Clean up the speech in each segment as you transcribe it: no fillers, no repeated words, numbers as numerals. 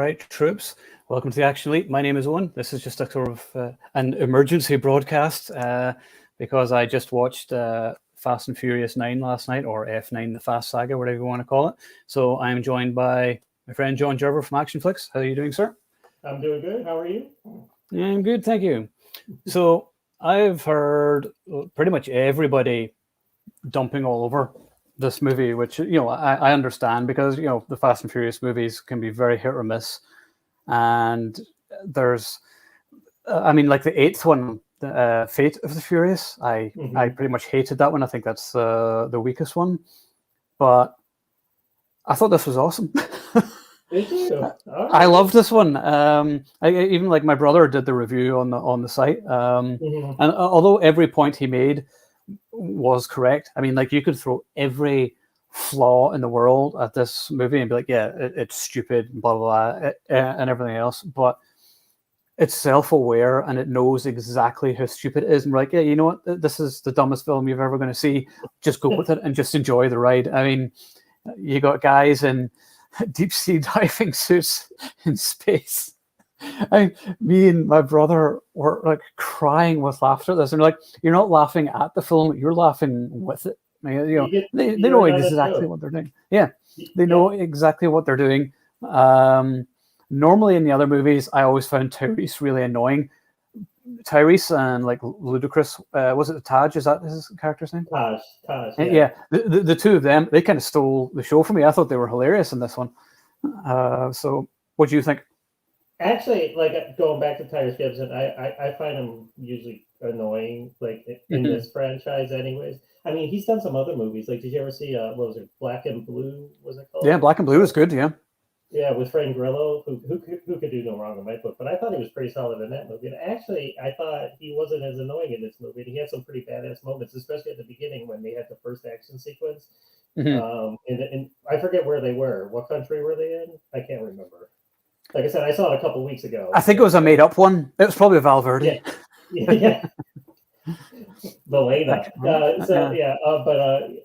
right, troops. Welcome to the Action Elite. My name is Owen. This is just a sort of an emergency broadcast because I just watched Fast and Furious 9 last night, or F9, the Fast Saga, whatever you want to call it. So I'm joined by my friend John Gerber from Action Flicks. How are you doing, sir? I'm doing good. How are you? Yeah, I'm good, thank you. So I've heard pretty much everybody dumping all over this movie, which, I understand because, the Fast and Furious movies can be very hit or miss. And there's, like the eighth one, Fate of the Furious, I pretty much hated that one. I think that's the weakest one. But I thought this was awesome. Did you? I loved this one. Even like my brother did the review on the site. And although every point he made was correct, I mean, like you could throw every flaw in the world at this movie and be like, yeah, it's stupid, blah, blah, blah, and everything else. But it's self-aware and it knows exactly how stupid it is. And we're like, yeah, you know what? This is the dumbest film you're ever going to see. Just go with it and just enjoy the ride. I mean, you got guys in deep sea diving suits in space. Me and my brother were like crying with laughter at this. And like, you're not laughing at the film, you're laughing with it. They know exactly what they're doing. Yeah, they know exactly what they're doing. Normally in the other movies, I always found Tyrese really annoying. Tyrese and like Ludacris, was it Taj? Is that his character's name? Taj. Yeah. The two of them, they kind of stole the show for me. I thought they were hilarious in this one. So, what do you think? Actually, like going back to Tyrese Gibson, I find him usually annoying, like in this franchise, anyways. I mean, he's done some other movies. Like, did you ever see what was it, Black and Blue? Was it called? Yeah, Black and Blue is good. Yeah. Yeah, with Frank Grillo, who could do no wrong in my book. But I thought he was pretty solid in that movie. And actually, I thought he wasn't as annoying in this movie. And he had some pretty badass moments, especially at the beginning when they had the first action sequence. And I forget where they were. What country were they in? I can't remember. Like I said, I saw it a couple weeks ago. I think it was a made-up one. It was probably Valverde. Yeah. Belena. But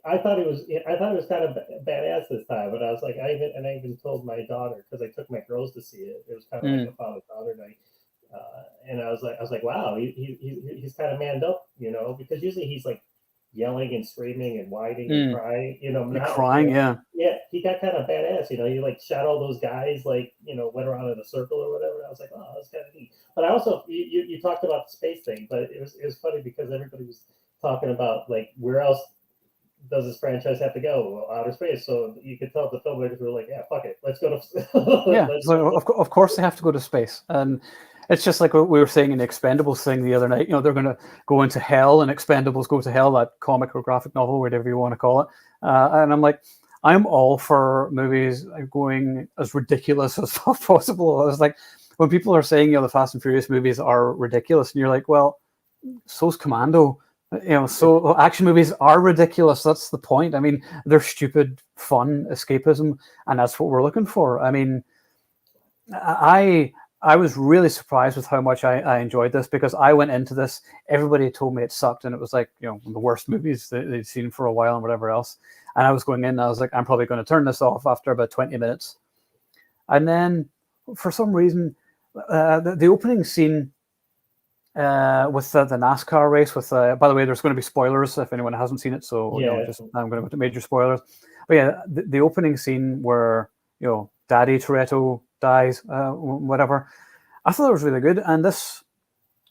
I thought it was kind of badass this time. But I was like, I even told my daughter, because I took my girls to see it. It was kind of like a father-daughter night, and I was like, wow, he's kind of manned up, because usually he's like yelling and screaming and whining and crying, Crying, yeah. Yeah, he got kind of badass, he like shot all those guys, like, went around in a circle or whatever. I was like, oh, that's kind of neat. But I also, you talked about the space thing, but it was funny because everybody was talking about like, where else does this franchise have to go? Well, outer space. So you could tell the filmmakers were like, yeah, fuck it, let's go to yeah. So of course they have to go to space, and it's just like what we were saying in the Expendables thing the other night. They're going to go into hell, and Expendables go to hell, that comic or graphic novel, whatever you want to call it. And I'm like, I'm all for movies going as ridiculous as possible. I was like, when people are saying, the Fast and Furious movies are ridiculous, and you're like, well, so's Commando. So action movies are ridiculous. That's the point. I mean, they're stupid, fun escapism, and that's what we're looking for. I mean, I was really surprised with how much I enjoyed this, because I went into this, everybody told me it sucked, and it was like, one of the worst movies that they'd seen for a while and whatever else. And I was going in, and I was like, I'm probably going to turn this off after about 20 minutes. And then, for some reason, the opening scene with the NASCAR race, by the way, there's going to be spoilers if anyone hasn't seen it, so I'm going to go to major spoilers. But yeah, the opening scene where, Daddy Toretto dies, whatever, I thought it was really good. And this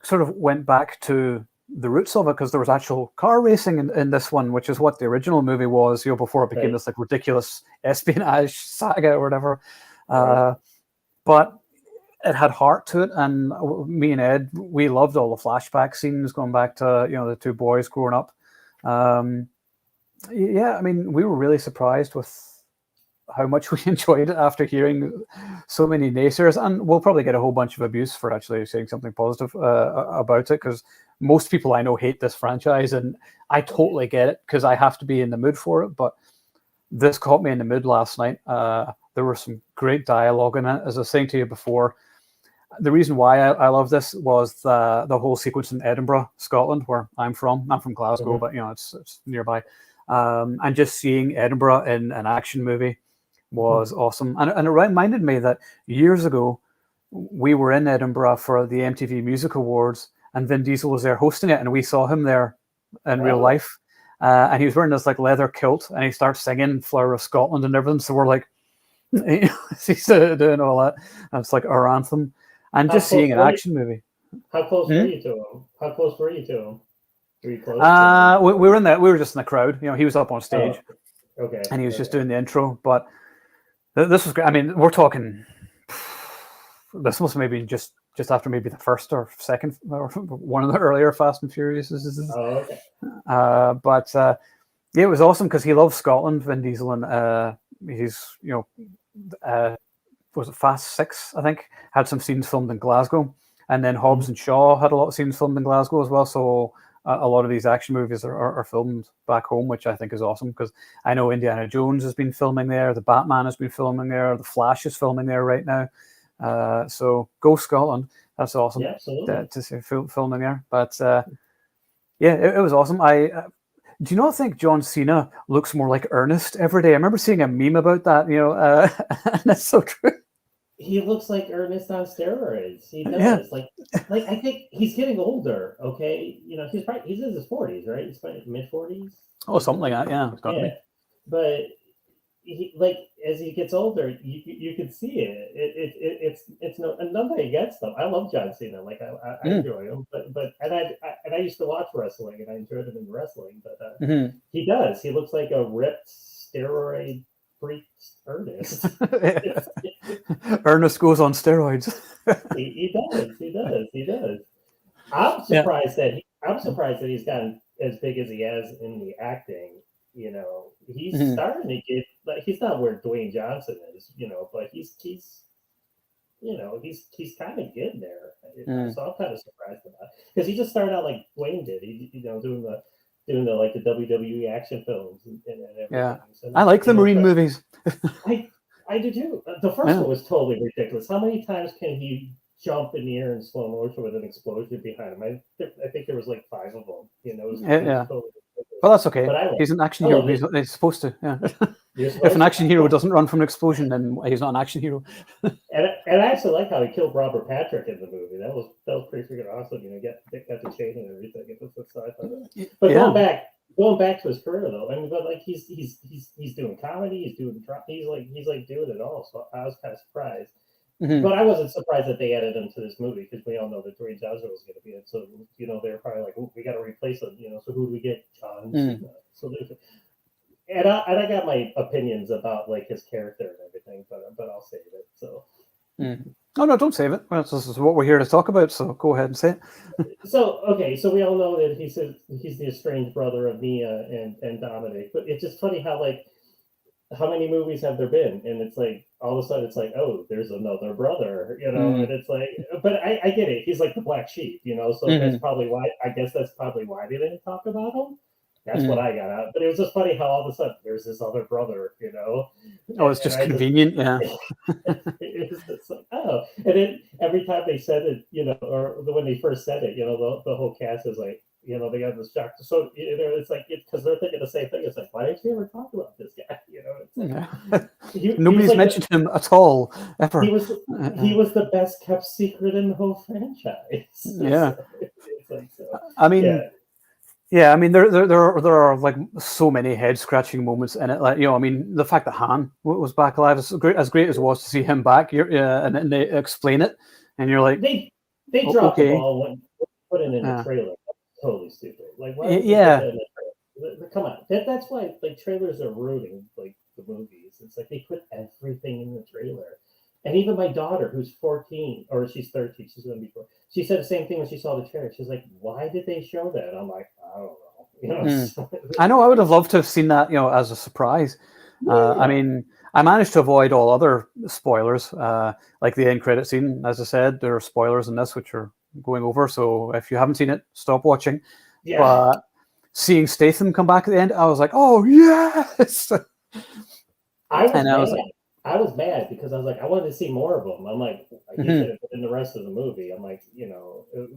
sort of went back to the roots of it, because there was actual car racing in this one, which is what the right movie was, before it became this like ridiculous espionage saga or whatever. But it had heart to it, and me and Ed, we loved all the flashback scenes going back to the two boys growing up. I mean, we were really surprised with how much we enjoyed it after hearing so many naysayers, and we'll probably get a whole bunch of abuse for actually saying something positive about it, because most people I know hate this franchise, and I totally get it, because I have to be in the mood for it. But this caught me in the mood last night. There was some great dialogue in it. As I was saying to you before, the reason why I love this was the whole sequence in Edinburgh, Scotland, where I'm from. I'm from Glasgow, but it's nearby. And just seeing Edinburgh in an action movie, was awesome, and it reminded me that years ago we were in Edinburgh for the MTV Music Awards, and Vin Diesel was there hosting it, and we saw him there in real life, and he was wearing this like leather kilt, and he starts singing "Flower of Scotland" and everything. So we're like, he's doing all that. And it's like our anthem, and just seeing an action movie. How close were you to him? How close were you to him? Were you close? We were in that. We were just in the crowd. You know, he was up on stage, okay, and he was just doing the intro. But this was great. I mean, we're talking. This must maybe just after maybe the first or second or one of the earlier Fast and Furious. Okay. But yeah, it was awesome because he loves Scotland, Vin Diesel, and he's was it Fast 6? I think had some scenes filmed in Glasgow, and then Hobbs and Shaw had a lot of scenes filmed in Glasgow as well. So a lot of these action movies are filmed back home, which I think is awesome because I know Indiana Jones has been filming there, the Batman has been filming there, the Flash is filming there right now. So go Scotland! That's awesome. Yeah, absolutely. To see filming there. But yeah, it was awesome. Do you not think John Cena looks more like Ernest every day? I remember seeing a meme about that. You know, and that's so true. He looks like Ernest on steroids. He does. Yeah. Like I think he's getting older. Okay, you know, he's in his 40s, right? He's probably mid 40s. Oh, something like that. Yeah, it's got to be. But he, like as he gets older, you can see it. It's nothing against him. I love John Cena. Like I enjoy him, but I used to watch wrestling and I enjoyed him in wrestling. But he does. He looks like a ripped steroid freak Ernest. Ernest goes on steroids. he does. I'm surprised that he's gotten as big as he has in the acting. You know, he's starting to get like he's not where Dwayne Johnson is, you know, but he's kind of getting there. So I'm kind of surprised about it because he just started out like Dwayne did. He doing the like the WWE action films and everything. Yeah, so, I like the Marine movies. I do too. The first one was totally ridiculous. How many times can he jump in the air in slow motion with an explosion behind him? I think there was like 5 of them. You know, it was totally well, that's okay. He's an action hero. He's supposed to. Yeah. If an action hero doesn't run from an explosion, then he's not an action hero. and I actually like how he killed Robert Patrick in the movie. That was pretty freaking awesome. You know, got the chain and everything. But going back to his career though, I mean, but like he's doing comedy, he's doing doing it all. So I was kind of surprised. But I wasn't surprised that they added him to this movie because we all know that Dwayne Johnson was going to be it. So you know they're probably like, oh, we got to replace him. You know, so who do we get? John Cena. So and I got my opinions about like his character and everything, but I'll save it. So. Oh no, don't save it. Well, this is what we're here to talk about. So go ahead and say it. So we all know that he's the estranged brother of Mia and Dominic. But it's just funny how like. How many movies have there been? And it's like all of a sudden it's like, oh, there's another brother, you know, and it's like, but I get it. He's like the black sheep, you know, so that's probably why they didn't talk about him. That's what I got out. But it was just funny how all of a sudden there's this other brother, you know. Oh, it's just convenient, yeah. It's like, oh, and then every time they said it, you know, or when they first said it, you know, the whole cast is like, you know, they got this shock. So it's like because they're thinking the same thing. It's like, why didn't you ever talk about this guy? You know, it's like, nobody's mentioned him at all ever. He was the best kept secret in the whole franchise. Yeah, it's like, so, I mean, yeah, I mean, there are like so many head scratching moments in it. Like, you know, I mean, the fact that Han was back alive is great as it was to see him back. And they explain it, and you're like, they dropped the ball when put it in the trailer. Totally stupid. Like, why come on. That's why like trailers are ruining like the movies. It's like they put everything in the trailer. And even my daughter, who's 14 or she's 13, she's going to be 4. She said the same thing when she saw the trailer. She's like, "Why did they show that?" I'm like, "I don't know." You know. I know. I would have loved to have seen that, you know, as a surprise. I mean, I managed to avoid all other spoilers, like the end credit scene. As I said, there are spoilers in this which are going over, so if you haven't seen it, stop watching. But seeing Statham come back at the end, I was like, oh yes. I was I was mad because I was like, I wanted to see more of him. I'm like, he should have been in the rest of the movie. I'm like,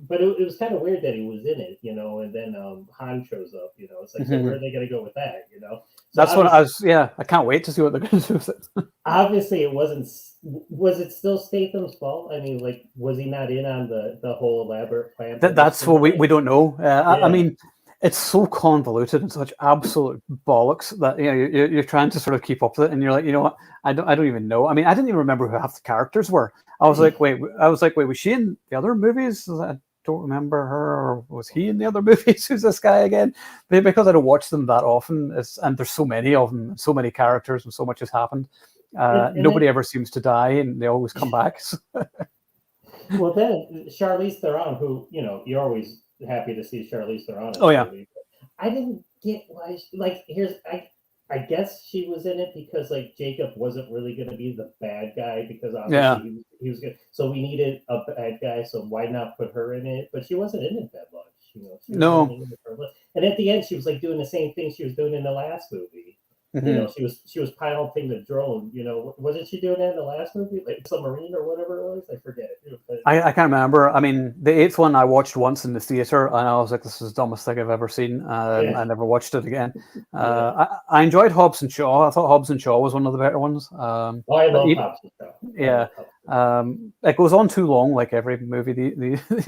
but it was kind of weird that he was in it, and then Han shows up. It's like, so where are they going to go with that? So That's what I was. Yeah, I can't wait to see what they're going to do with it. obviously it wasn't. Was it still Statham's fault? I mean, like, was he not in on the whole elaborate plan? That's what we don't know. I Yeah. mean, it's so convoluted and such absolute bollocks that you're trying to sort of keep up with it, and you're like, you know what? I don't even know. I mean, I didn't even remember who half the characters were. I was like, wait, was she in the other movies? I don't remember her, or was he in the other movies? Who's this guy again? Because I don't watch them that often, and there's so many of them, so many characters, and so much has happened. And Nobody ever seems to die, and they always come back. Well, then Charlize Theron, who you're always happy to see Charlize Theron. Oh yeah. Movie. I didn't get why. I guess she was in it because like Jacob wasn't really going to be the bad guy because obviously he was good. So we needed a bad guy. So why not put her in it? But she wasn't in it that much. She was No. And at the end, she was like doing the same thing she was doing in the last movie. She was piloting the drone. Wasn't she doing that in the last movie, like submarine or whatever it was? I forget. I can't remember. I mean, the 8th one I watched once in the theater, and I was like, "This is the dumbest thing I've ever seen." I never watched it again. I enjoyed Hobbs and Shaw. I thought Hobbs and Shaw was one of the better ones. I love Hobbs and Shaw. Yeah, it goes on too long, like every movie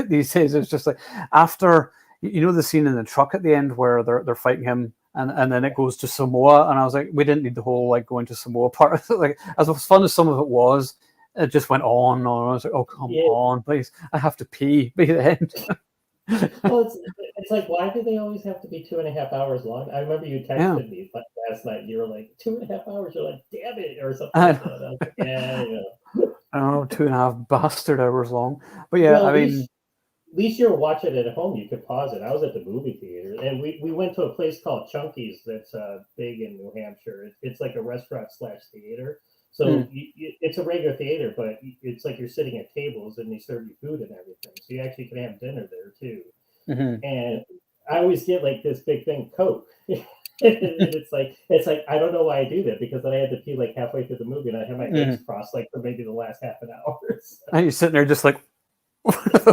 these days. It's just like after the scene in the truck at the end where they're fighting him. And then it goes to Samoa, and I was like, we didn't need the whole like going to Samoa part. Like as fun as some of it was, it just went on and on. I was like, oh come on, please, I have to pee by the end. Well, it's like, why do they always have to be 2.5 hours long? I remember you texted me last night. You were like 2.5 hours. You're like, damn it, or something like that. I was like, I don't know, 2.5 bastard hours long. But yeah, well, I mean. At least you're watching it at home. You could pause it. I was at the movie theater, and we went to a place called Chunky's that's big in New Hampshire. It's like a restaurant / theater. So it's a regular theater, but it's like you're sitting at tables and they serve you food and everything. So you actually can have dinner there too. And I always get like this big thing Coke. and it's like I don't know why I do that because then I had to pee like halfway through the movie and I had my legs crossed like for maybe the last half an hour. So. And you're sitting there just like.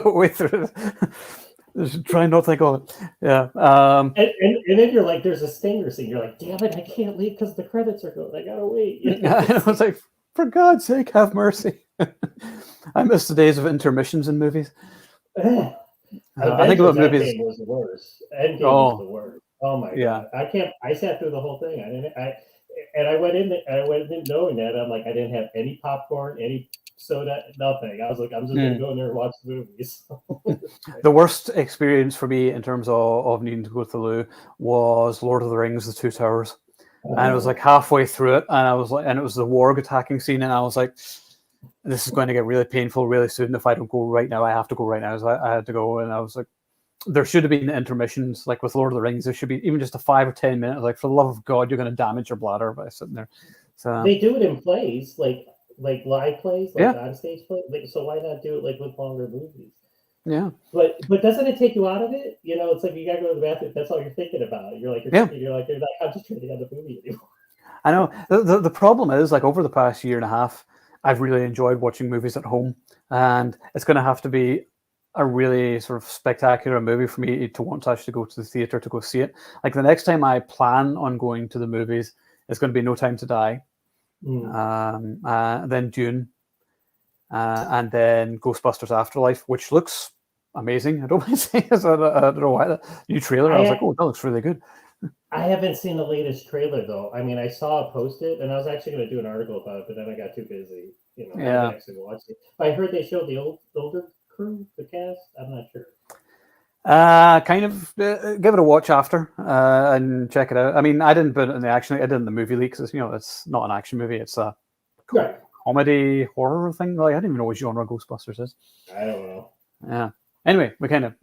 Way through just try not to think of it. Yeah. And then you're like, there's a stinger scene. You're like, damn it, I can't leave because the credits are going. I gotta wait. I was like, for God's sake, have mercy. I miss the days of intermissions in movies. I think about movies. Endgame was the worst. Endgame was the worst. Oh my god. I sat through the whole thing. I went in knowing that I'm like, I didn't have any popcorn, any soda, nothing. I was like, I'm just gonna go in there and watch the movies. The worst experience for me in terms of needing to go to the loo was Lord of the Rings: The Two Towers, and it was like halfway through it, and I was like, and it was the warg attacking scene, and I was like, this is going to get really painful really soon. If I don't go right now, I have to go right now. So I had to go, and I was like, there should have been intermissions, like with Lord of the Rings. There should be even just a 5 or 10 minutes. Like, for the love of God, you're going to damage your bladder by sitting there. So they do it in plays, like live plays, like on stage plays. Like, so why not do it like with longer movies? Yeah. But doesn't it take you out of it? It's like you gotta go to the bathroom. That's all you're thinking about. You're not concentrating on the movie anymore. I know. The problem is, like, over the past year and a half, I've really enjoyed watching movies at home, and it's going to have to be a really sort of spectacular movie for me to want to actually go to the theater to go see it. Like, the next time I plan on going to the movies, it's going to be No Time to Die, then Dune, and then Ghostbusters Afterlife, which looks amazing. I don't mind saying this. I don't know why. The new trailer, I was like, oh, that looks really good. I haven't seen the latest trailer though. I mean, I saw it posted, and I was actually going to do an article about it, but then I got too busy. I didn't actually watch it. I heard they showed the older crew, the cast. I'm not sure. Kind of give it a watch after and check it out. I mean, I didn't put it in the action. I did in the movie leak because it's not an action movie. It's a comedy horror thing. Like, I don't even know what genre Ghostbusters is. I don't know. Yeah. Anyway, we kind of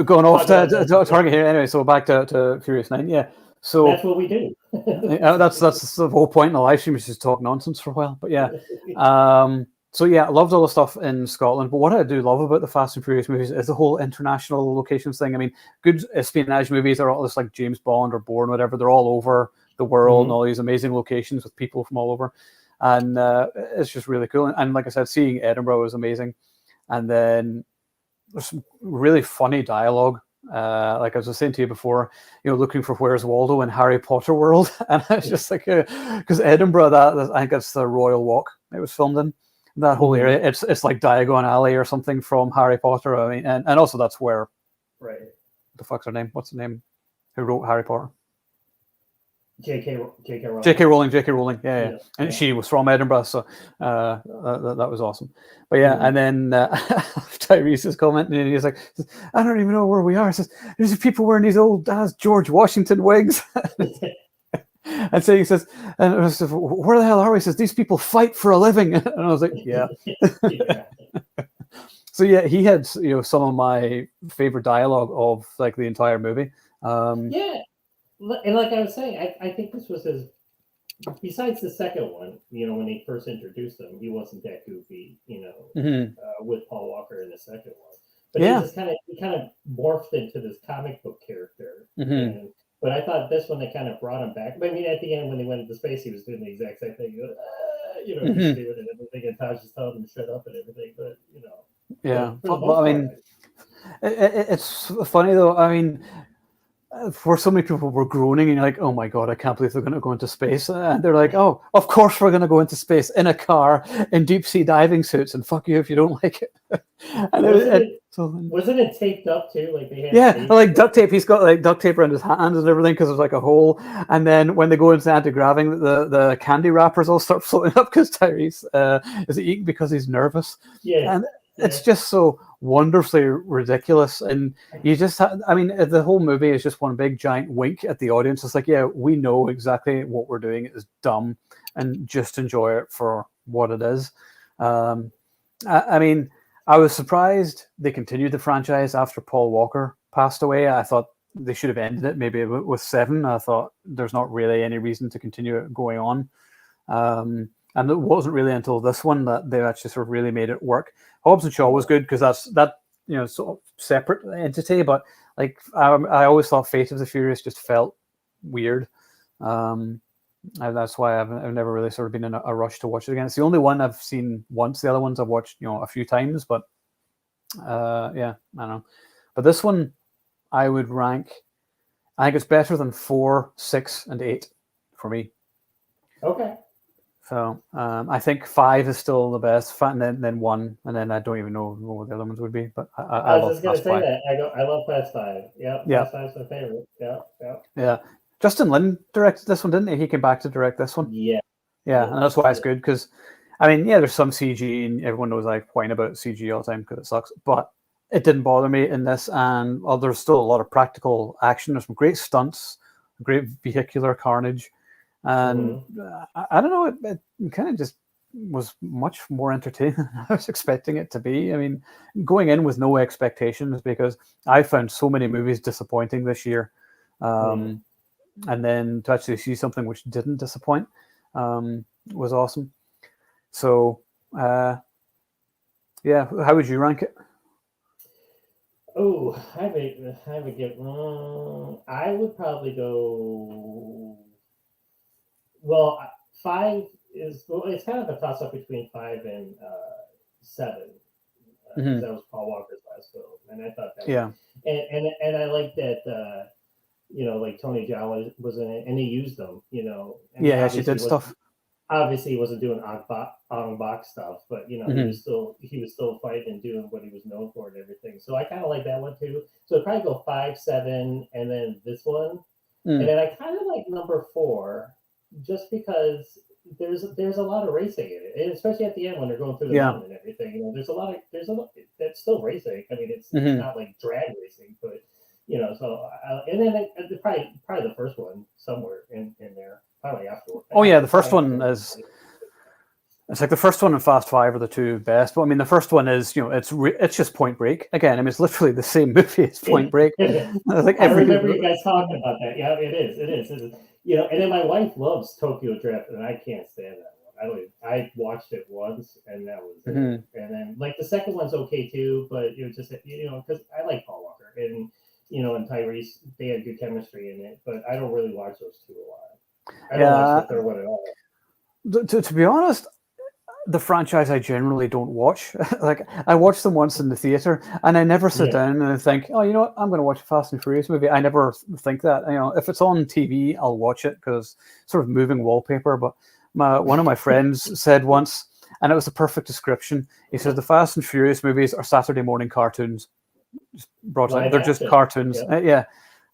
going off to target here. Anyway, so back to Furious 9. Yeah. So that's what we do. That's the whole point in the live stream, is just talk nonsense for a while. But yeah. So yeah, I loved all the stuff in Scotland. But what I do love about the Fast and Furious movies is the whole international locations thing. I mean, good espionage movies are all this, like James Bond or Bourne, whatever. They're all over the world and all these amazing locations with people from all over. And it's just really cool. And like I said, seeing Edinburgh was amazing. And then there's some really funny dialogue. Like I was saying to you before, looking for Where's Waldo in Harry Potter world. And it's just like, because Edinburgh, I think it's the Royal Walk it was filmed in. That whole area, it's like Diagon Alley or something from Harry Potter. I mean, and also that's where, right? The fuck's her name? What's the name? Who wrote Harry Potter? J.K. Rowling. J.K. Rowling. Yeah. And she was from Edinburgh, so that was awesome. But yeah, and then Tyrese is commenting, and he's like, "I don't even know where we are." He says, "There's people wearing these old George Washington wigs." And so he says, and I was, "Where the hell are we?" He says, "These people fight for a living." And I was like, "Yeah." So yeah, he had some of my favorite dialogue of like the entire movie. Yeah, and like I was saying, I think this was his. Besides the second one, when they first introduced him, he wasn't that goofy, with Paul Walker in the second one. But he kind of morphed into this comic book character. But I thought this one, they kind of brought him back. But I mean, at the end, when they went into space, he was doing the exact same thing. He's doing it and everything, and Taj is telling him to shut up and everything. But yeah. Well, I mean, it's funny though. I mean, for so many people were groaning and you're like, oh my god, I can't believe they're going to go into space. And they're like, oh, of course we're going to go into space in a car in deep sea diving suits, and fuck you if you don't like it. And wasn't it taped up too? Like they had like duct tape. He's got like duct tape around his hands and everything because there's like a hole. And then when they go into anti-gravity, the candy wrappers all start floating up because Tyrese is eating because he's nervous. Yeah. And it's just so wonderfully ridiculous, and you just the whole movie is just one big giant wink at the audience. It's like, yeah, we know exactly what we're doing is dumb, and just enjoy it for what it is. I mean, I was surprised they continued the franchise after Paul Walker passed away. I thought they should have ended it maybe with 7. I thought there's not really any reason to continue it going on. And it wasn't really until this one that they actually sort of really made it work. Hobbs and Shaw was good because that sort of separate entity, but like I always thought Fate of the Furious just felt weird, and that's why I've never really sort of been in a rush to watch it again. It's the only one I've seen once. The other ones I've watched a few times, but yeah, I don't know. But this one I would rank. I think it's better than 4, 6, and 8 for me. Okay. So I think 5 is still the best, and then 1, and then I don't even know what the other ones would be. But I was just going to say 5. That I love Fast 5. Yeah, Fast 5's my favorite. Yeah. Justin Lin directed this one, didn't he? He came back to direct this one. Yeah, and that's why it's good because, I mean, yeah, there's some CG, and everyone knows I whine about CG all the time because it sucks, but it didn't bother me in this, and there's still a lot of practical action. There's some great stunts, great vehicular carnage. And I don't know, it kind of just was much more entertaining than I was expecting it to be. I mean, going in with no expectations because I found so many movies disappointing this year. And then to actually see something which didn't disappoint was awesome. So, yeah, how would you rank it? Oh, I would get. I would probably go. Well, 5 is it's kind of a toss up between 5 and 7. That was Paul Walker's last film, and I thought that. Yeah. And I like that. Like Tony Jaa was in it, and he used them. Yeah, she did stuff. Obviously, he wasn't doing on box stuff, but he was still fighting and doing what he was known for and everything. So I kind of like that one too. So I'd probably go 5, 7, and then this one, and then I kind of like number 4. Just because there's a lot of racing in it, and especially at the end when they're going through the mountain and everything. There's a lot that's still racing. I mean, it's not like drag racing, but So and then probably the first one somewhere in there, probably afterward. Oh yeah, the first one is. It's like the first one and Fast 5 are the two best. But I mean, the first one is it's just Point Break again. I mean, it's literally the same movie as Point Break. Like I remember you guys talking about that. Yeah, it is. And then my wife loves Tokyo Drift, and I can't stand that one. I watched it once, and that was it. And then like the second one's okay too, but it was just because I like Paul Walker and and Tyrese, they had good chemistry in it, but I don't really watch those two a lot. I don't watch the third one at all. To be honest, the franchise I generally don't watch. Like, I watched them once in the theater, and I never sit down and think, oh, you know what, I'm going to watch a Fast and Furious movie. I never think that. You know, if it's on TV, I'll watch it because it's sort of moving wallpaper. But one of my friends said once, and it was the perfect description. He says the Fast and Furious movies are Saturday morning cartoons. Just they're just cartoons. Yeah.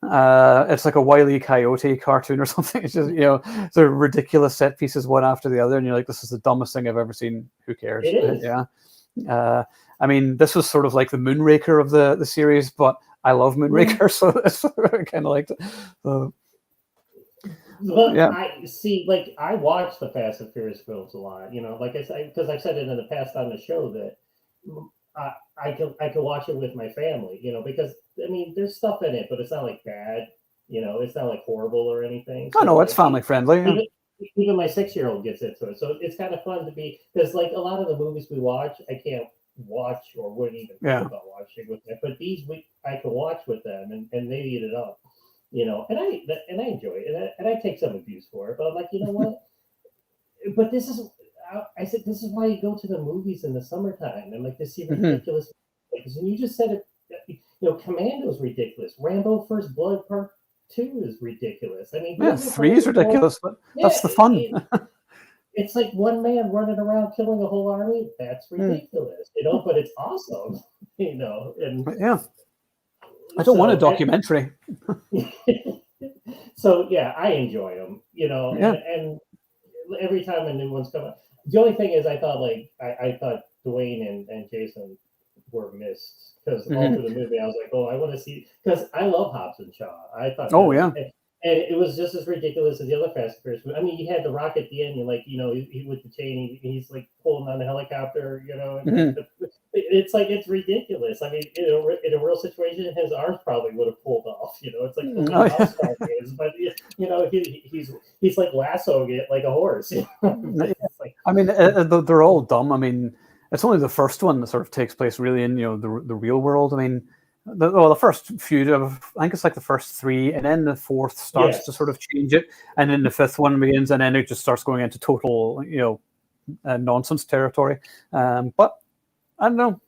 It's like a Wile E. Coyote cartoon or something. It's just, you know, they're ridiculous set pieces one after the other, and you're like, this is the dumbest thing I've ever seen. Who cares? It is. Yeah. I mean, this was sort of like the Moonraker of the series, but I love Moonraker, so I kind of liked it. So, but yeah. I see, like, I watch the Fast and Furious films a lot, you know, like I said, because I've said it in the past on the show that I can watch it with my family, you know, because I mean, there's stuff in it, but it's not like bad, you know, it's not like horrible or anything. So, no, it's family friendly. Yeah. Even my 6-year-old gets into it, so it's kind of fun to be, because like a lot of the movies we watch, I can't watch or wouldn't even think about watching with them, but these I can watch with them, and they eat it up, you know, and I enjoy it, and I take some abuse for it, but I'm like, you know what? But this is. I said, this is why you go to the movies in the summertime and like to see ridiculous things. And you just said it, you know, Commando's ridiculous. Rambo First Blood Part 2 is ridiculous. I mean, 3 is ridiculous, but that's the fun. It's like one man running around killing a whole army. That's ridiculous, you know, but it's awesome, you know. And I don't want a documentary. So yeah, I enjoy them, you know, and every time a new one's come out. The only thing is, I thought Dwayne and Jason were missed because all through the movie I was like, oh, I want to see, because I love Hobbs and Shaw. I thought, and it was just as ridiculous as the other Fast and Furious. I mean, you had The Rock at the end, you're like, you know, he with the chain, he's like pulling on the helicopter, you know. It's like, it's ridiculous. I mean, in a real situation, his arms probably would have pulled off. You know, it's like is, but you know, he's like lassoing it like a horse. You know? Like, I mean, they're all dumb. I mean, it's only the first one that sort of takes place really in, you know, the real world. I mean, the first few, I think it's like the first 3, and then the 4th starts to sort of change it, and then the 5th one begins, and then it just starts going into total, you know, nonsense territory. But I don't know,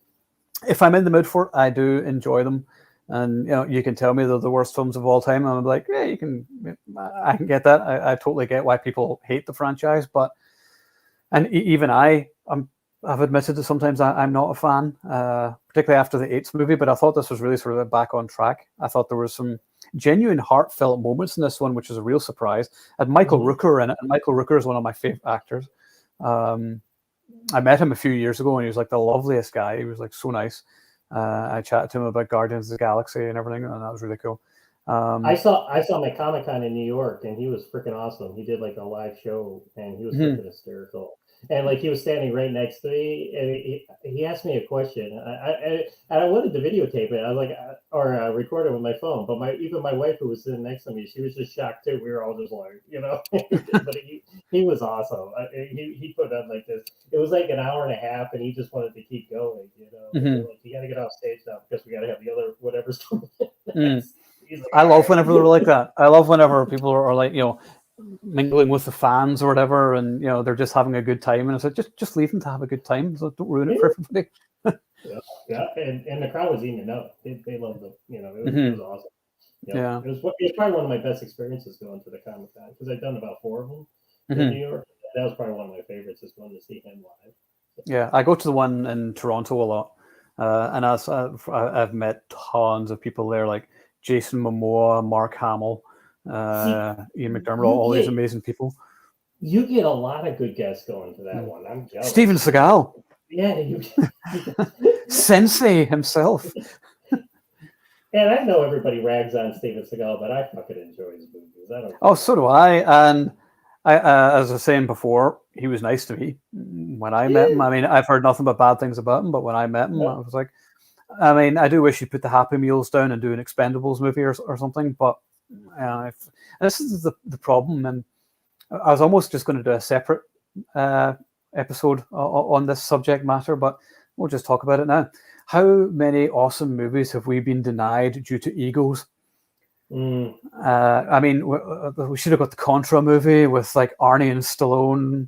if I'm in the mood for it, I do enjoy them, and you know, you can tell me they're the worst films of all time, and I'm like, yeah, I can get that. I totally get why people hate the franchise, but even I've admitted that sometimes I'm not a fan, particularly after the 8th movie, but I thought this was really sort of back on track. I thought there was some genuine heartfelt moments in this one, which is a real surprise. And Michael Rooker in it, and Michael Rooker is one of my favorite actors. I met him a few years ago, and he was like the loveliest guy. He was like so nice. I chatted to him about Guardians of the Galaxy and everything, and that was really cool. I saw him at Comic-Con in New York, and he was freaking awesome. He did like a live show, and he was freaking hysterical. And like he was standing right next to me, and he asked me a question. I wanted to videotape it. I was like, or record it with my phone. But even my wife, who was sitting next to me, she was just shocked too. We were all just like, you know. But he was awesome. He put on like this. It was like an hour and a half, and he just wanted to keep going. You know, like, you got to get off stage now because we got to have the other whatever's going on. Like, I love whenever they're like that. I love whenever people are like, you know, mingling with the fans or whatever, and you know, they're just having a good time, and it's like, just leave them to have a good time, so don't ruin it for everybody. And the crowd was eating it up. They loved it. You know, it was awesome. You know, it was probably one of my best experiences going to the Comic-Con, because I've done about 4 of them in New York. That was probably one of my favorites, is going to see him live. Yeah, I go to the one in Toronto a lot, and I've met tons of people there, like Jason Momoa, Mark Hamill, Ian McDermott, all these amazing people. You get a lot of good guests going to that one. I'm jealous. Steven Seagal. Yeah, Sensei himself. And I know everybody rags on Steven Seagal, but I fucking enjoy his movies. So do I. And I, as I was saying before, he was nice to me when I met him. I mean, I've heard nothing but bad things about him, but when I met him, I was like, I mean, I do wish he'd put the Happy Meals down and do an Expendables movie or something, but this is the problem. And I was almost just going to do a separate episode on this subject matter, but we'll just talk about it now. How many awesome movies have we been denied due to egos? I mean, we should have got the Contra movie with like Arnie and Stallone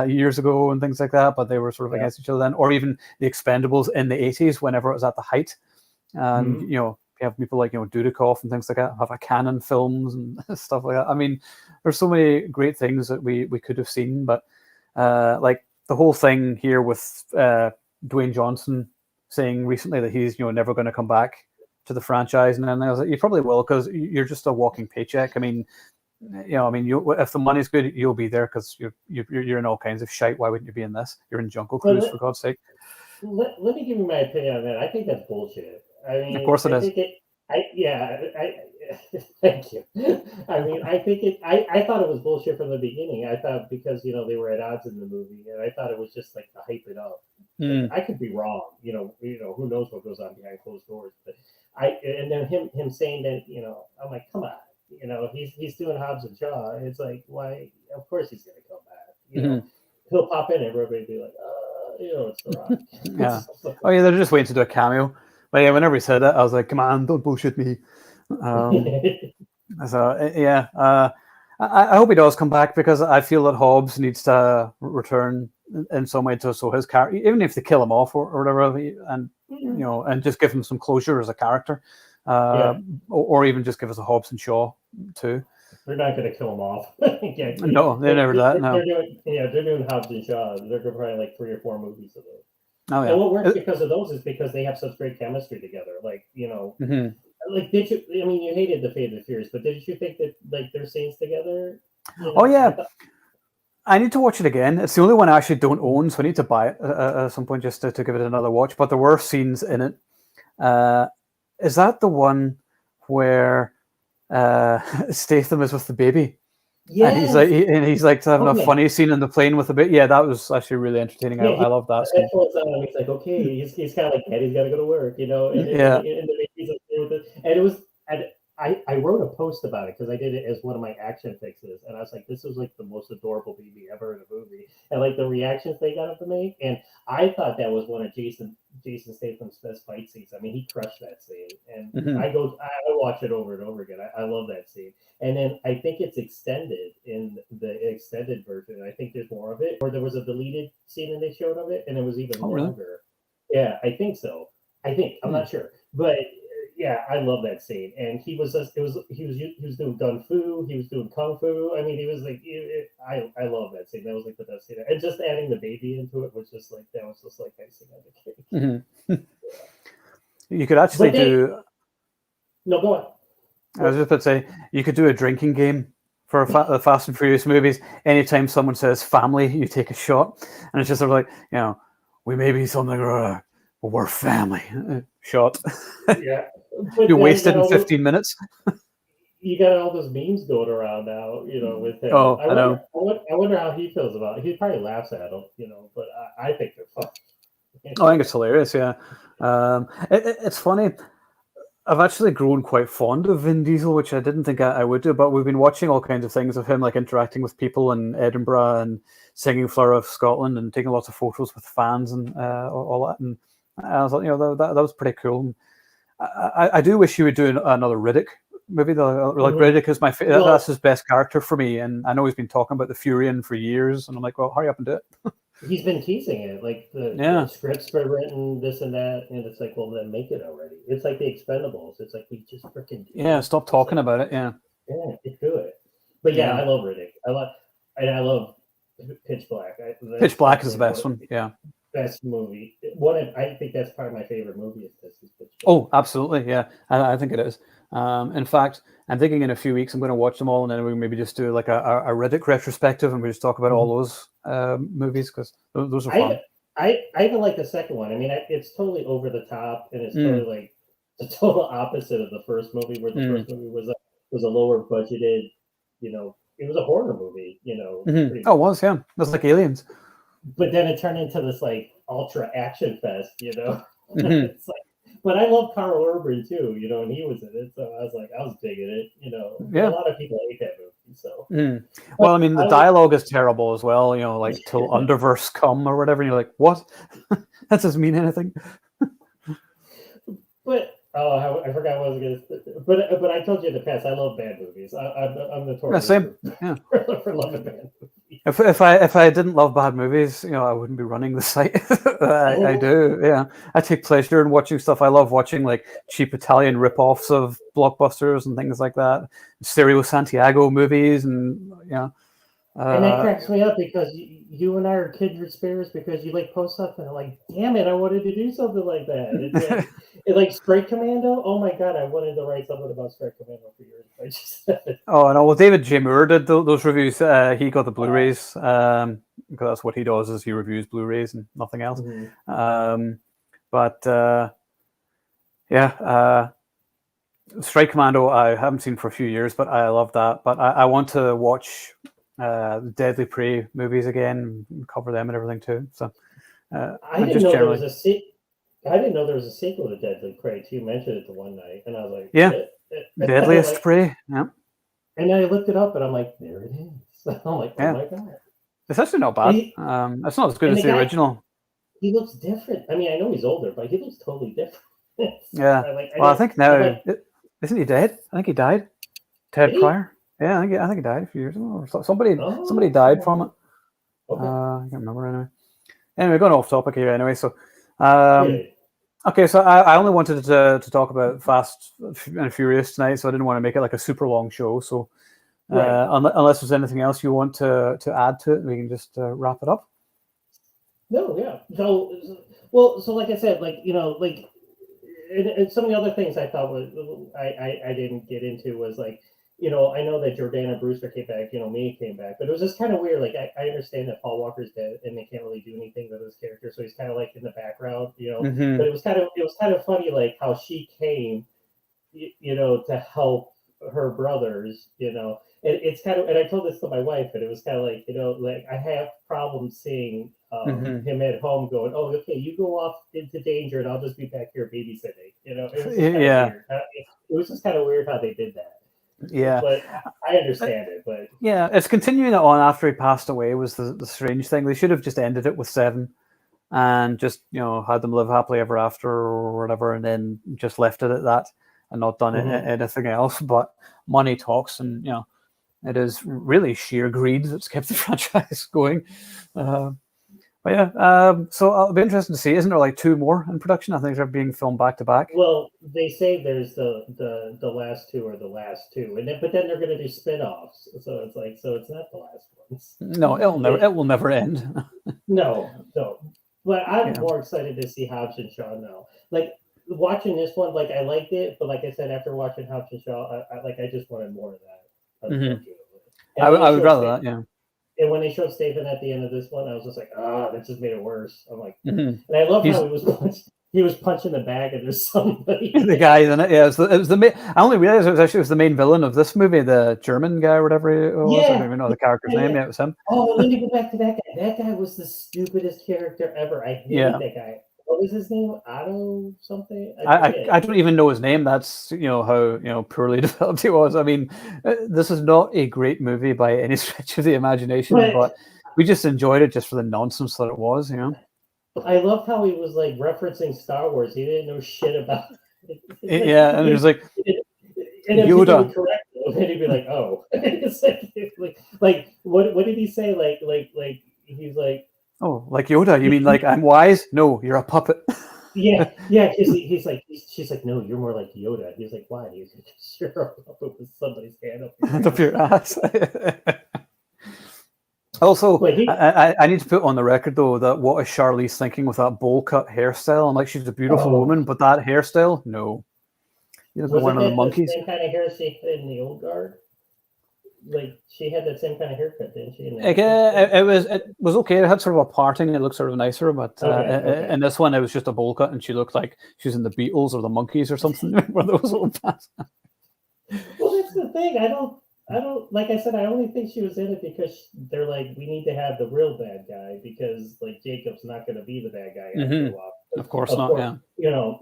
years ago and things like that, but they were sort of against each other then. Or even the Expendables in the 80s, whenever it was at the height. And, you know, you have people like, you know, Dudikoff and things like that, have a Canon films and stuff like that. I mean, there's so many great things that we could have seen, but like the whole thing here with Dwayne Johnson saying recently that he's, you know, never going to come back to the franchise, and then I was like, you probably will, because you're just a walking paycheck. I mean, you know, I mean, if the money's good, you'll be there because you're in all kinds of shite. Why wouldn't you be in this? You're in Jungle Cruise, for God's sake. Let me give you my opinion on that. I think that's bullshit. I mean, of course it is. Thank you. I mean, I thought it was bullshit from the beginning. I thought because, you know, they were at odds in the movie, and I thought it was just like to hype it up. I could be wrong. You know, who knows what goes on behind closed doors. But and then him saying that, you know, I'm like, come on, you know, he's doing Hobbs and Shaw. And it's like, why? Of course he's gonna come back. You know, he'll pop in, and everybody be like, you know, it's The Rock. Yeah. Oh yeah, they're just waiting to do a cameo. But yeah, whenever he said that, I was like, come on, don't bullshit me. So yeah, I hope he does come back, because I feel that Hobbs needs to return in some way to so his character, even if they kill him off or whatever, and you know, and just give him some closure as a character, or even just give us a Hobbs and Shaw too. They're not going to kill him off. No, they never that. No, they're doing Hobbs and Shaw. They're going to probably like 3 or 4 movies of those. Oh, yeah. And what works because of those is because they have such great chemistry together. Like, you know, like, did you? I mean, you hated the Fate of the Furious, but did you think that like their scenes together? You know, oh yeah, I need to watch it again. It's the only one I actually don't own, so I need to buy it at some point just to give it another watch. But there were scenes in it. Is that the one where Statham is with the baby? Yeah, and he's like having a funny scene in the plane with the baby. Yeah, that was actually really entertaining. I love that scene. He's like, okay, he's kind of like, Daddy's got to go to work, you know. And the baby's up there with it. And it was, and I wrote a post about it because I did it as one of my action fixes, and I was like, this was like the most adorable baby ever in a movie, and like the reactions they got to make, and I thought that was one of Jason Statham's best fight scenes. I mean, he crushed that scene, and I watch it over and over again. I love that scene, and then I think it's extended in the extended version. I think there's more of it, or there was a deleted scene and they showed of it, and it was even longer. Really? Yeah, I think so. I'm not sure, but. Yeah, I love that scene, and he was doing gun fu, he was doing kung fu. I mean, he was like, I love that scene. That was like the best scene, and just adding the baby into it was just like icing on the cake. You could actually do. No, go on. I was just about to say you could do a drinking game for the Fast and Furious movies. Anytime someone says family, you take a shot, and it's just sort of like, you know, we may be something or we're family. Shot. Yeah. You wasted in 15 minutes. You got all those memes going around now, you know, with him. Oh, I know. I wonder how he feels about it. He probably laughs at them, you know, but I think they're fun. Oh, I think it's hilarious, yeah. It's funny. I've actually grown quite fond of Vin Diesel, which I didn't think I would do, but we've been watching all kinds of things of him, like interacting with people in Edinburgh and singing Flower of Scotland and taking lots of photos with fans and all that. And I was like, you know, that was pretty cool. I do wish he would do another Riddick movie. Like Riddick is my favorite. That's his best character for me, and I know he's been talking about the Furion for years, and I'm like, well, hurry up and do it. He's been teasing it, like the scripts were written, this and that, and it's like, well, then make it already. It's like the Expendables. It's like we just freaking stop talking about it. Yeah, it's good. But I love Riddick. I love Pitch Black. Pitch Black is the best one. Yeah. Best movie. I think that's probably my favorite movie. Oh, absolutely, yeah. I think it is. In fact, I'm thinking in a few weeks I'm going to watch them all, and then we maybe just do like a Riddick retrospective, and we just talk about all those movies because those are fun. I even like the second one. I mean, it's totally over the top, and it's totally like the total opposite of the first movie, where the first movie was a lower budgeted, you know, it was a horror movie, you know. Oh, it was, yeah. It was like Aliens. But then it turned into this like ultra action fest, you know. It's like, but I love Carl Urban too, you know, and he was in it, so I was digging it, you know. Yeah. A lot of people hate that movie, so. Well, I mean, the dialogue is terrible as well, you know, like till Underverse come or whatever, and you're like, what? That doesn't mean anything. But I forgot what I was going to. But I told you in the past, I love bad movies. I'm notorious Same. Yeah. for loving bad movies. If I didn't love bad movies, I wouldn't be running the site. I do. Yeah, I take pleasure in watching stuff. I love watching like cheap Italian rip-offs of blockbusters and things like that. Stereo Santiago movies, and And that cracks me up because you and I are kindred spirits because you like post stuff and I'm like, damn it, I wanted to do something like that. It's like Strike Commando. Oh my god, I wanted to write something about Strike Commando for years. I just Oh no! Well, David J. Moore did those reviews. He got the Blu-rays because that's what he does. Is he reviews Blu-rays and nothing else. Mm-hmm. Strike Commando I haven't seen for a few years, but I love that. But I want to watch the Deadly Prey movies again, cover them and everything too. So I didn't know there was a I didn't know there was a sequel to Deadly Prey. You mentioned it the one night, and I was like, yeah, Deadliest Prey. Yeah. And then I looked it up, and I'm like, there it is. I'm like, oh my god, it's actually not bad. It's not as good as the original. He looks different. I mean, I know he's older, but he looks totally different. Yeah. I think now isn't he dead? I think he died. Ted Pryor. Yeah, I think he died a few years ago. Or somebody died from it. Okay. I can't remember anyway. Anyway, going off topic here anyway. So, okay, so I only wanted to talk about Fast and Furious tonight, so I didn't want to make it like a super long show. So, unless there's anything else you want to add to it, we can just wrap it up. No, yeah. So like I said, and some of the other things I thought I didn't get into was like, I know that Jordana Brewster came back, Mia came back, but it was just kind of weird. Like I understand that Paul Walker's dead and they can't really do anything with his character, so he's kind of like in the background, Mm-hmm. But it was kind of funny, like how she came, to help her brothers, It's kind of, and I told this to my wife, and it was kind of like, like I have problems seeing him at home going, oh, okay, you go off into danger, and I'll just be back here babysitting. It was weird. It was just kind of weird how they did that. Yeah, but I understand it. But yeah, it's continuing it on after he passed away was the strange thing. They should have just ended it with 7, and just had them live happily ever after or whatever, and then just left it at that and not done anything else. But money talks, and it is really sheer greed that's kept the franchise going. But yeah, so I'll be interested to see. Isn't there like 2 more in production? I think they're being filmed back to back. Well, they say there's the last 2 are the last 2, but then they're going to do spin-offs. So it's like, so it's not the last ones. No, it will never end. No. But I'm more excited to see Hobbs and Shaw now. Like watching this one, like I liked it, but like I said, after watching Hobbs and Shaw, I just wanted more of that. I would rather that, yeah. And when they showed Statham at the end of this one, I was just like, that just made it worse. I'm like, and I love how he was punching the bag and there's somebody. The guy in it, yeah. It was the main. I only realized it was the main villain of this movie, the German guy or whatever it was. Yeah. I don't even know the character's name. Yeah, it was him. Oh, let me go back to that guy. That guy was the stupidest character ever. I hated that guy. What was his name? Otto something? I don't even know his name. That's how poorly developed he was. I mean, this is not a great movie by any stretch of the imagination, but we just enjoyed it just for the nonsense that it was. I loved how he was like referencing Star Wars. He didn't know shit about it. Yeah, and he was like, and if Yoda. He correct him, and he'd be like, "Oh," it's like what did he say? Like he's like. Oh, like Yoda? You mean like I'm wise? No, you're a puppet. Yeah. He's like, she's like, no, you're more like Yoda. He's like, why? He's like, you're a puppet with somebody's hand up your ass. Also, I need to put on the record though that what is Charlize thinking with that bowl cut hairstyle? I'm like, she's a beautiful woman, but that hairstyle, no. You look like one of the monkeys. The same kind of hair she had in the old guard. Like she had that same kind of haircut, didn't she? It was okay. It had sort of a parting. It looked sort of nicer, but in this one, it was just a bowl cut, and she looked like she was in the Beatles or the Monkees or something. One of those old bands. Well, that's the thing. I don't. Like I said, I only think she was in it because they're like, we need to have the real bad guy because like Jacob's not going to be the bad guy after a while. Of course not. Yeah.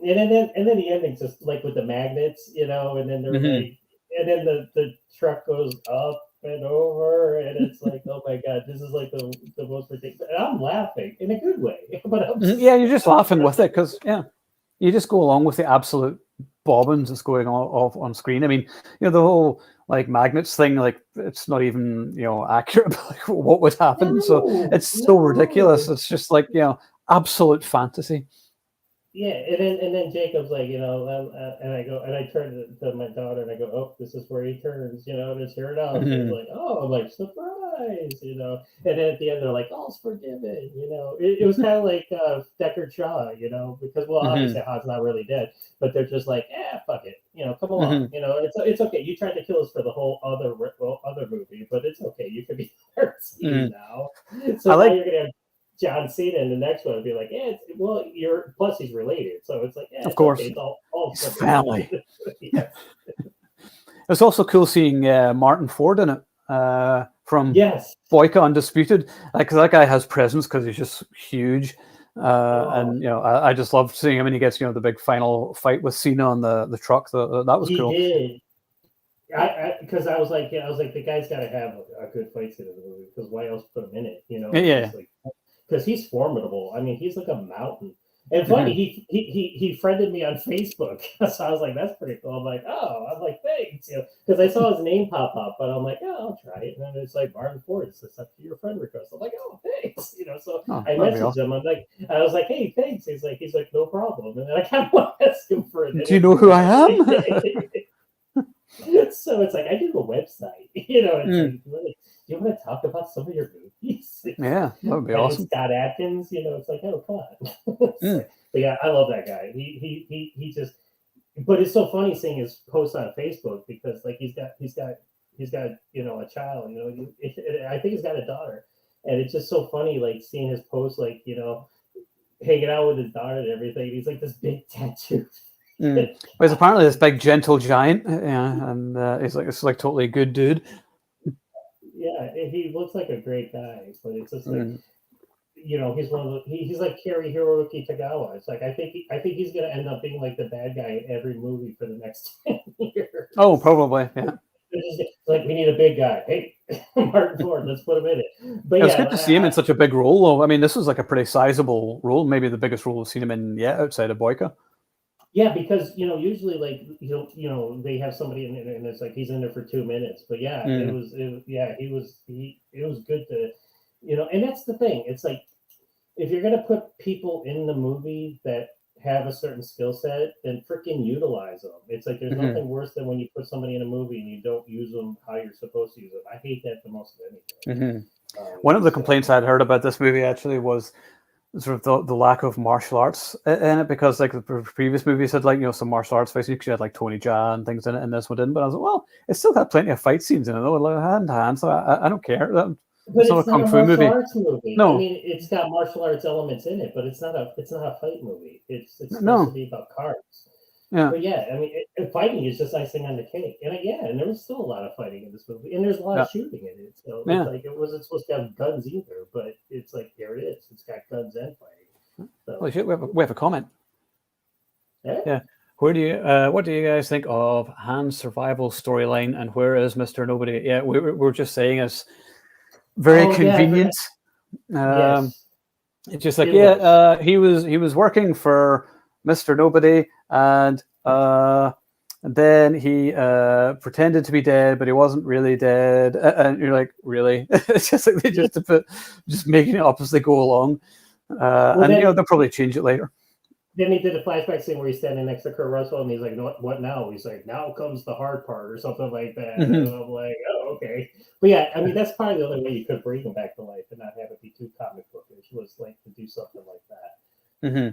And then the ending's just like with the magnets, and then they're like. And then the truck goes up and over, and it's like, oh my god, this is like the most ridiculous. And I'm laughing in a good way, but you're just laughing with it because you just go along with the absolute bobbins that's going off on screen. I mean, the whole like magnets thing, like it's not even accurate. Like, what would happen? So it's so ridiculous. It's just like absolute fantasy. Yeah, and then Jacob's like, and I go and I turn to my daughter and I go, oh, this is where he turns, and it's here now. And it's like, oh, I'm like, surprise, and then at the end they're like, all's forgiven, It was kind of like Deckard Shaw, because obviously Han's not really dead, but they're just like, fuck it, come along, it's okay. You tried to kill us for the whole other movie, but it's okay. You could be now. So now you're gonna have John Cena in the next one would be like, plus he's related, so it's like, of course, okay, it's all family. It's also cool seeing Martin Ford in it from Boyka Undisputed, because that guy has presence because he's just huge, and I just love seeing him when he gets the big final fight with Cena on the truck. That was cool. He did. Because I was like, the guy's got to have a good fight scene in the movie, because why else put him in it? Yeah. Because he's formidable. I mean, he's like a mountain. And funny, he friended me on Facebook. So I was like, that's pretty cool. I'm like, thanks. Because I saw his name pop up, but I'm like, I'll try it. And then it's like Martin Ford, it's up to your friend request. I'm like, oh, thanks. So I messaged him. I was like, hey, thanks. He's like, no problem. And then I kind of want to ask him for it. Do you know who I am? So it's like, I do a website. It's like, do you want to talk about some of your movies? Yeah, that would be awesome. Scott Adkins, it's like, oh, come on. But yeah, I love that guy. He just, but it's so funny seeing his posts on Facebook, because like he's got a child, I think he's got a daughter, and it's just so funny like seeing his posts, like hanging out with his daughter and everything. He's like this big tattoo. Well, he's apparently this big gentle giant, and he's like this like totally good dude. Yeah, he looks like a great guy, but it's just like, he's one of the, he's like Cary Hiroyuki Tagawa. It's like I think he's gonna end up being like the bad guy in every movie for the next 10 years. Oh, probably, yeah. It's like, we need a big guy. Hey, Martin Ford, let's put him in it. But it's good to see him in such a big role, though. I mean, this was like a pretty sizable role, maybe the biggest role we've seen him in yet outside of Boyka. Yeah, because usually like they have somebody in it and it's like he's in there for 2 minutes. But yeah, it was good to and that's the thing. It's like if you're gonna put people in the movie that have a certain skill set, then freaking utilize them. It's like there's nothing worse than when you put somebody in a movie and you don't use them how you're supposed to use them. I hate that the most of anything. One of the complaints I'd heard about this movie actually was sort of the lack of martial arts in it, because like the previous movies had like some martial arts fights. You had like Tony Jaa and things in it, and this one didn't. But I was like, well, it still had plenty of fight scenes in it, though, like hand to hand. So I don't care. But it's not a martial arts movie. No, I mean it's got martial arts elements in it, but it's not a fight movie. It's supposed to be about cards. Yeah. But yeah, I mean, fighting is just icing on the cake. And there was still a lot of fighting in this movie, and there's a lot of shooting in it. So it's like it wasn't supposed to have guns either, but it's like here it is. It's got guns and fighting. So. Well, shit, we have a comment. Yeah. What do you guys think of Han's survival storyline, and where is Mr. Nobody? Yeah, we're just saying it's very convenient. Yes. It's just like he was working for Mr. Nobody, and then he pretended to be dead, but he wasn't really dead. And you're like, really? It's just like they just making it up as they go along. And they'll probably change it later. Then he did a flashback scene where he's standing next to Kurt Russell, and he's like, "What now?" He's like, "Now comes the hard part," or something like that. And I'm like, "Oh, okay." But yeah, I mean, that's probably the only way you could bring him back to life and not have it be too comic bookish, was like to do something like that.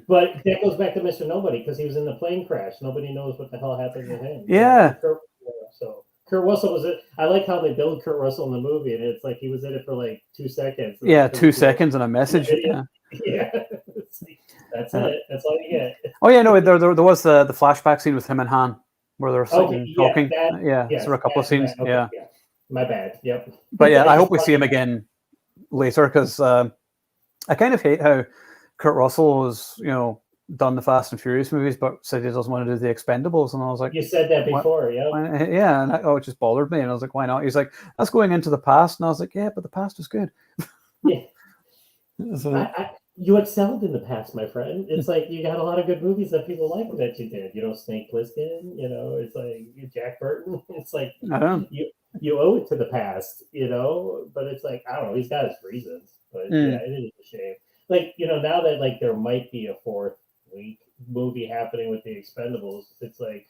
But that goes back to Mr. Nobody, because he was in the plane crash. Nobody knows what the hell happened to him. Yeah. So Kurt Russell was it. I like how they build Kurt Russell in the movie, and it's like he was in it for like 2 seconds. Yeah, 2 seconds and a message. Yeah. That's it. That's all you get. Oh yeah, no, there was the flashback scene with him and Han, where they're sitting talking. So a couple of scenes. Okay, yeah. My bad. Yep. But yeah, I hope we see him again later, because I kind of hate how Kurt Russell has done the Fast and Furious movies, but said he doesn't want to do the Expendables, and I was like, you said that before, yeah, and it just bothered me, and I was like, why not? He's like, that's going into the past, and I was like, yeah, but the past is good. Yeah. You excelled in the past, my friend. It's like you got a lot of good movies that people like that you did. Snake Plissken. It's like Jack Burton. It's like I don't you owe it to the past. But it's like I don't know. He's got his reasons, but know. yeah, it is a shame. Like now that like there might be a fourth week movie happening with the Expendables. It's like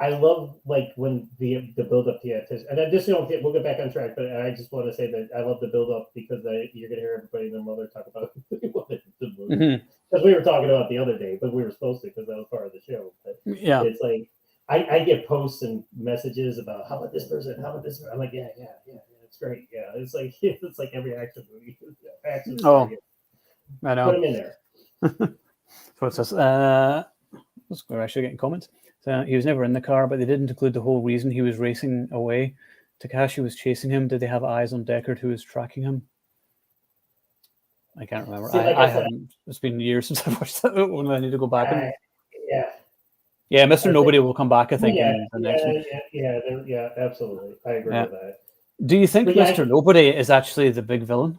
I love like when the build up to the anticipation, and I just we'll get back on track, but I just want to say that I love the build up because you're gonna hear everybody and their mother talk about the movie Mm-hmm. because we were talking about the other day, but we were supposed to because that was part of the show. But Yeah. it's like I get posts and messages about how about this person, how about this person. I'm like yeah, it's great. Yeah, it's like every action movie. Action. Oh, I Put know. them in there. So it says, we're actually getting comments. So he was never in the car, but they didn't include the whole reason he was racing away. Takashi was chasing him. Did they have eyes on Deckard, who was tracking him? I can't remember. See, like I I said, haven't. It's been years since I watched that one. I need to go back and yeah. yeah, Mr. Nobody will come back. I think Yeah, in the next one. yeah, absolutely. I agree with that. Do you think But yeah, Mr. Nobody is actually the big villain?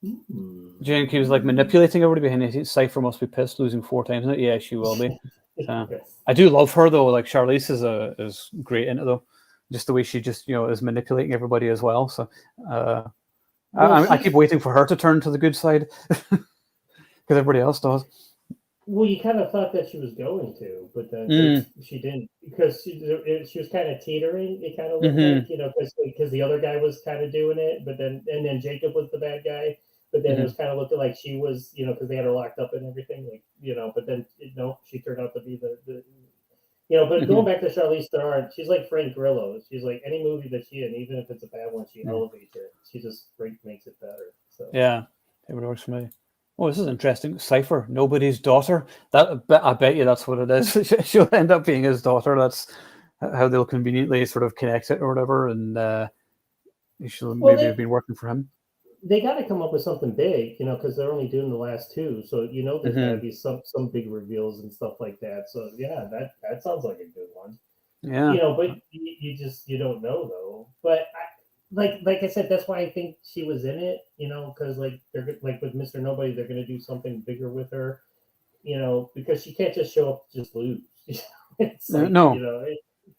Do you think he was like manipulating everybody behind it? Cypher must be pissed losing 4 times in it. Yeah, she will be. I do love her though. Like Charlize is great in it though. Just the way she just is manipulating everybody as well. So I keep waiting for her to turn to the good side because everybody else does. Well, you kind of thought that she was going to, but then she didn't because she was kind of teetering. It kind of looked like because the other guy was kind of doing it, but then Jacob was the bad guy. But then it was kind of looking like she was, because they had her locked up and everything, But then she turned out to be the. But going back to Charlize Theron, she's like Frank Grillo. She's like any movie that she in, even if it's a bad one, she elevates it. She just makes it better. So yeah, it would work for me. Oh, this is interesting. Cypher, nobody's daughter. I bet you that's what it is. She'll end up being his daughter. That's how they'll conveniently sort of connect it or whatever, and she'll maybe have been working for him. They got to come up with something big, because they're only doing the last 2. So there's got to be some big reveals and stuff like that. So yeah, that sounds like a good one. Yeah. But you don't know though. But like I said, that's why I think she was in it. Because like they're like with Mr. Nobody, they're gonna do something bigger with her. Because she can't just show up just lose. It's like, no.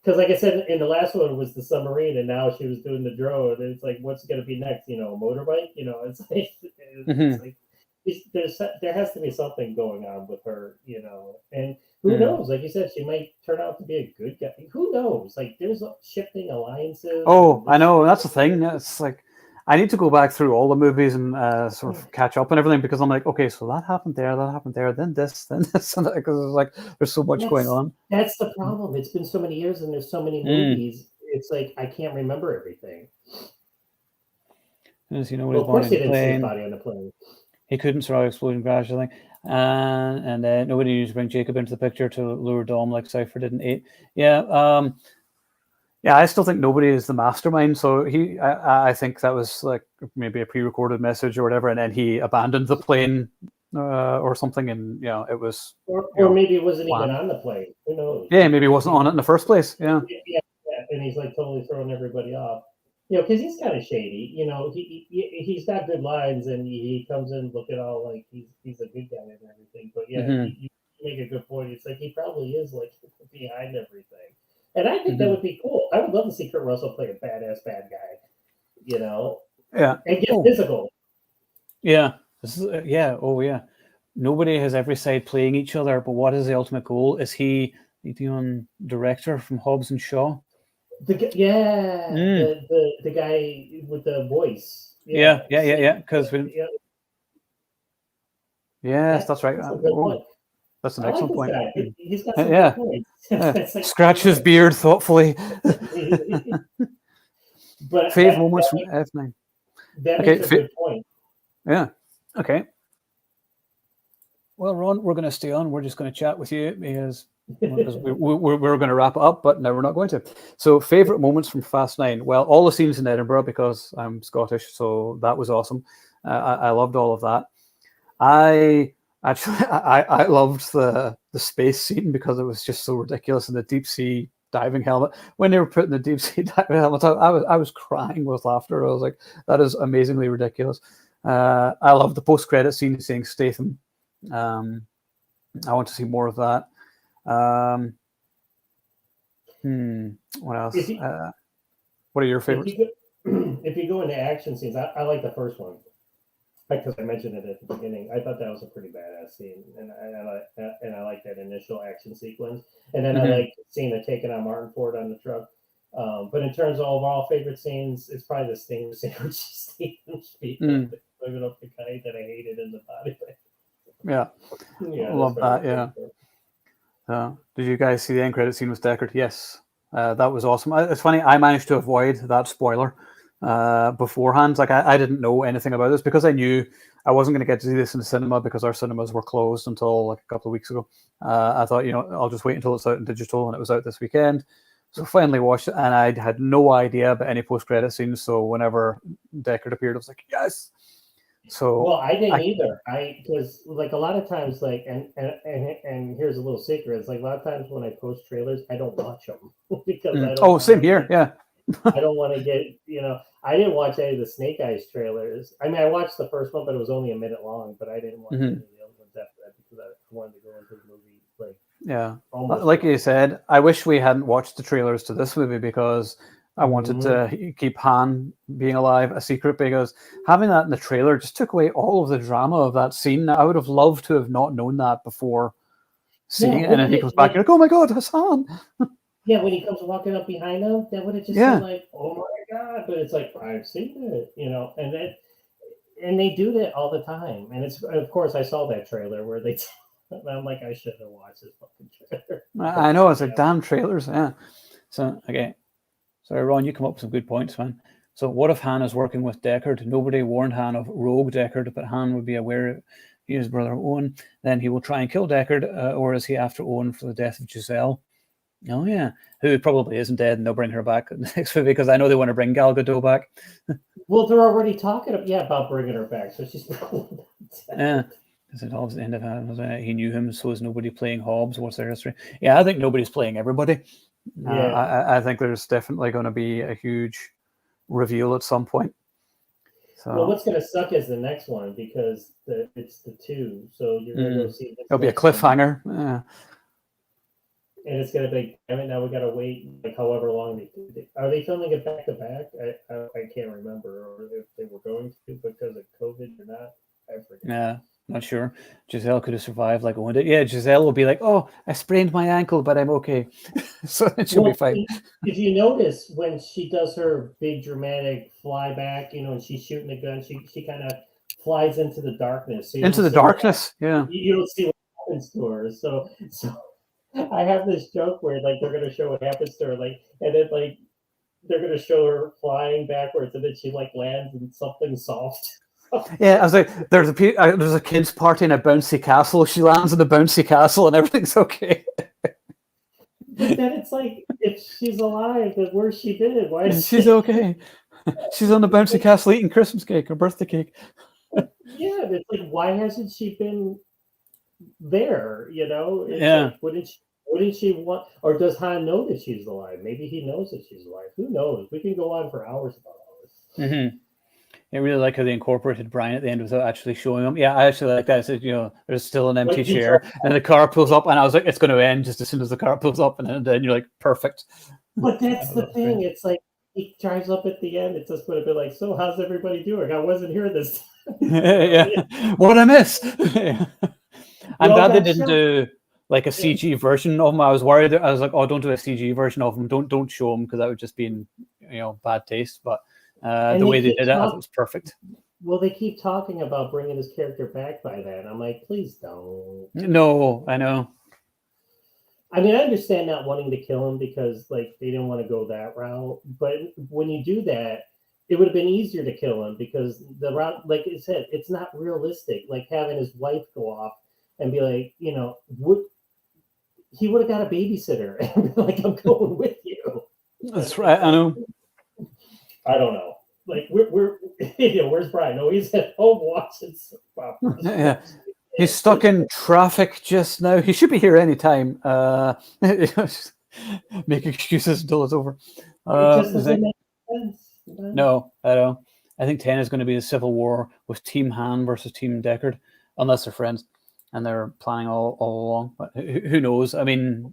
Because like I said, in the last one was the submarine, and now she was doing the drone. And it's like, what's going to be next? A motorbike. It's like there has to be something going on with her. And who knows? Like you said, she might turn out to be a good guy. Who knows? Like there's shifting alliances. Oh, I know. That's the thing. It's like I need to go back through all the movies and sort of catch up and everything because I'm like, okay, so that happened there, then this, because it's like there's so much going on. That's the problem. It's been so many years and there's so many movies. It's like I can't remember everything. As of course, he didn't see his body on the plane. He couldn't survive explosion crash, I think. And nobody used to bring Jacob into the picture to lure Dom like Cypher didn't eat. Yeah. Yeah, I still think nobody is the mastermind. So I think that was like maybe a pre-recorded message or whatever, and then he abandoned the plane or something, and it was. Or maybe it wasn't even on the plane. Who knows? Yeah, maybe he wasn't on it in the first place. Yeah. Yeah, and he's like totally throwing everybody off. Because he's kind of shady. He's got good lines, and he comes in looking all like he's a good guy and everything. But yeah, you make a good point. It's like he probably is like behind everything. And I think that would be cool. I would love to see Kurt Russell play a badass bad guy, Yeah. and get physical. Yeah. Oh, yeah. Nobody has every side playing each other, but what is the ultimate goal? Is he the director from Hobbs and Shaw? The guy with the voice. Yeah. Because yes, that's right. That's an excellent point. He's got some good points. Like, scratch his beard thoughtfully. But Fave moments from F9. That makes a good point. Yeah. Okay. Well, Ron, we're going to stay on. We're just going to chat with you because we're going to wrap it up, but now we're not going to. So, favorite moments from Fast 9. Well, all the scenes in Edinburgh because I'm Scottish, so that was awesome. I loved all of that. I loved the space scene because it was just so ridiculous, and the deep sea diving helmet. When they were putting the deep sea diving helmet out, I was crying with laughter. I was like, that is amazingly ridiculous. I love the post-credit scene saying Statham. I want to see more of that. What else? What are your favorites? If you go into action scenes, I like the first one because I mentioned it at the beginning. I thought that was a pretty badass scene, and I like that initial action sequence. And then I like Cena taking on Martin Ford on the truck. But in terms of overall favorite scenes, it's probably the Sting scene where Stephen's feet moving up the kite that I hated in the body. Yeah, I love that. Yeah. Did you guys see the end credit scene with Deckard? Yes, that was awesome. It's funny, I managed to avoid that spoiler beforehand. Like I didn't know anything about this because I knew I wasn't going to get to see this in the cinema because our cinemas were closed until like a couple of weeks ago. I thought, I'll just wait until it's out in digital, and it was out this weekend. So finally watched it, and I had no idea about any post-credit scenes. So whenever Deckard appeared, I was like, yes. So well, I didn't either. Because like a lot of times, like and here's a little secret. It's like a lot of times when I post trailers, I don't watch them because I don't. Oh, same here. Yeah. I don't want to get I didn't watch any of the Snake Eyes trailers. I mean, I watched the first one, but it was only a minute long. But I didn't watch any of the other ones after that because I wanted to go into the movie like. Yeah, like you said, I wish we hadn't watched the trailers to this movie because I wanted to keep Han being alive a secret, because having that in the trailer just took away all of the drama of that scene. I would have loved to have not known that before seeing it, and then he comes back, you're like, oh my God, that's Han. Yeah, when he comes walking up behind him, that would have just been like, oh my God. But it's like, I've seen it, and they do that all the time. And it's, of course, I saw that trailer where they... I'm like, I should have watched this fucking trailer. I know, it's like damn trailers, yeah. So, okay. Sorry, Ron, you come up with some good points, man. So, what if Han is working with Deckard? Nobody warned Han of rogue Deckard, but Han would be aware he is brother Owen. Then he will try and kill Deckard, or is he after Owen for the death of Giselle? Oh, yeah. Who probably isn't dead, and they'll bring her back in the next movie, because I know they want to bring Gal Gadot back. Well, they're already talking about bringing her back, so she's yeah. Is it Hobbs at the end of it? He knew him, so is nobody playing Hobbs? What's their history? Yeah, I think nobody's playing everybody. Yeah. I think there's definitely going to be a huge reveal at some point. So, well, what's going to suck is the next one, because it's the two. So you're going to go see. It'll be a cliffhanger. Yeah. And it's going to be, damn it, now we got to wait like however long. Are they filming it back to back? I can't remember, or if they were going to because of COVID or not. I forget. Yeah. Not sure. Giselle could have survived like Owen did. Yeah, Giselle will be like, oh, I sprained my ankle, but I'm okay. So she'll be fine. If you notice, when she does her big dramatic flyback, and she's shooting the gun, she kind of flies into the darkness. So into the darkness, yeah. You don't see what happens to her. So I have this joke where like they're going to show what happens to her, like, and then like they're going to show her flying backwards, and then she like lands in something soft. Yeah, I was like, there's a kids' party in a bouncy castle. She lands in a bouncy castle, and everything's okay. But then it's like, if she's alive, then where's she been? Why is she's okay? She's on the bouncy castle eating Christmas cake or birthday cake. Yeah, it's like, why hasn't she been there? It's yeah. Like, wouldn't she want? Or does Han know that she's alive? Maybe he knows that she's alive. Who knows? We can go on for hours about all this. Mm-hmm. I really like how they incorporated Brian at the end without actually showing him. Yeah, I actually like that. It's, there's still an empty chair, and the car pulls up, and I was like, it's going to end just as soon as the car pulls up, and then you're like, perfect. But that's the thing. It's like he drives up at the end. It's just going to be like, so how's everybody doing? I wasn't here this time. Yeah. What did I miss? I'm glad they didn't do like a CG version of him. I was worried. I was like, oh, don't do a CG version of him. Don't show him, because that would just be in bad taste. But the way they did it, I thought it was perfect. Well, they keep talking about bringing his character back by then. I'm like, please don't. No, I know. I mean, I understand not wanting to kill him because, like, they didn't want to go that route. But when you do that, it would have been easier to kill him, because the route, like I said, it's not realistic. Like having his wife go off and be like, he would have got a babysitter and be like, I'm going with you. That's right. I know. I don't know. Like where's Brian? No, he's at home watching stuff. Yeah. He's stuck in traffic just now. He should be here anytime. Make excuses until it's over. It just doesn't make sense. No, I don't. I think 10 is going to be a civil war with Team Han versus Team Deckard, unless they're friends and they're planning all along. But who knows? I mean,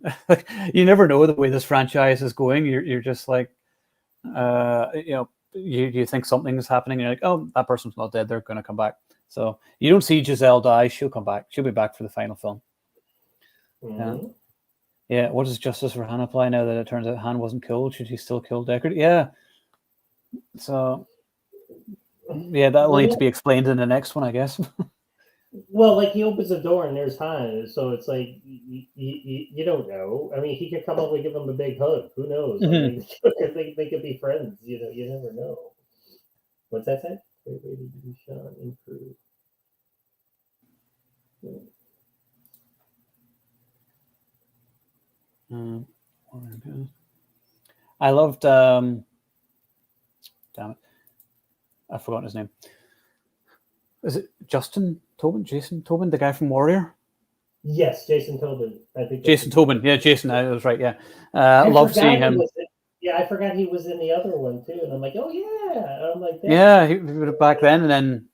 you never know the way this franchise is going. You're just like, you think something's happening, and you're like, oh, that person's not dead. They're going to come back. So you don't see Giselle die. She'll come back. She'll be back for the final film. Mm-hmm. Yeah. What does justice for Han apply now that it turns out Han wasn't killed? Should he still kill Deckard? Yeah. So, yeah, that'll need to be explained in the next one, I guess. Well, like he opens the door and there's Han, so it's like you don't know. I mean, he could come up and give him a big hug. Who knows? I mean, they could be friends. You know, you never know. What's that say? Great way to do Sean improve. I loved. Damn it, I've forgotten his name. Is it Jason Tobin, the guy from Warrior? Yes, Jason Tobin. I think Jason Tobin. Yeah, Jason. I was right. Yeah, love seeing him. Yeah, I forgot he was in the other one too, and I'm like, oh yeah. I'm like, yeah, he was back then, and then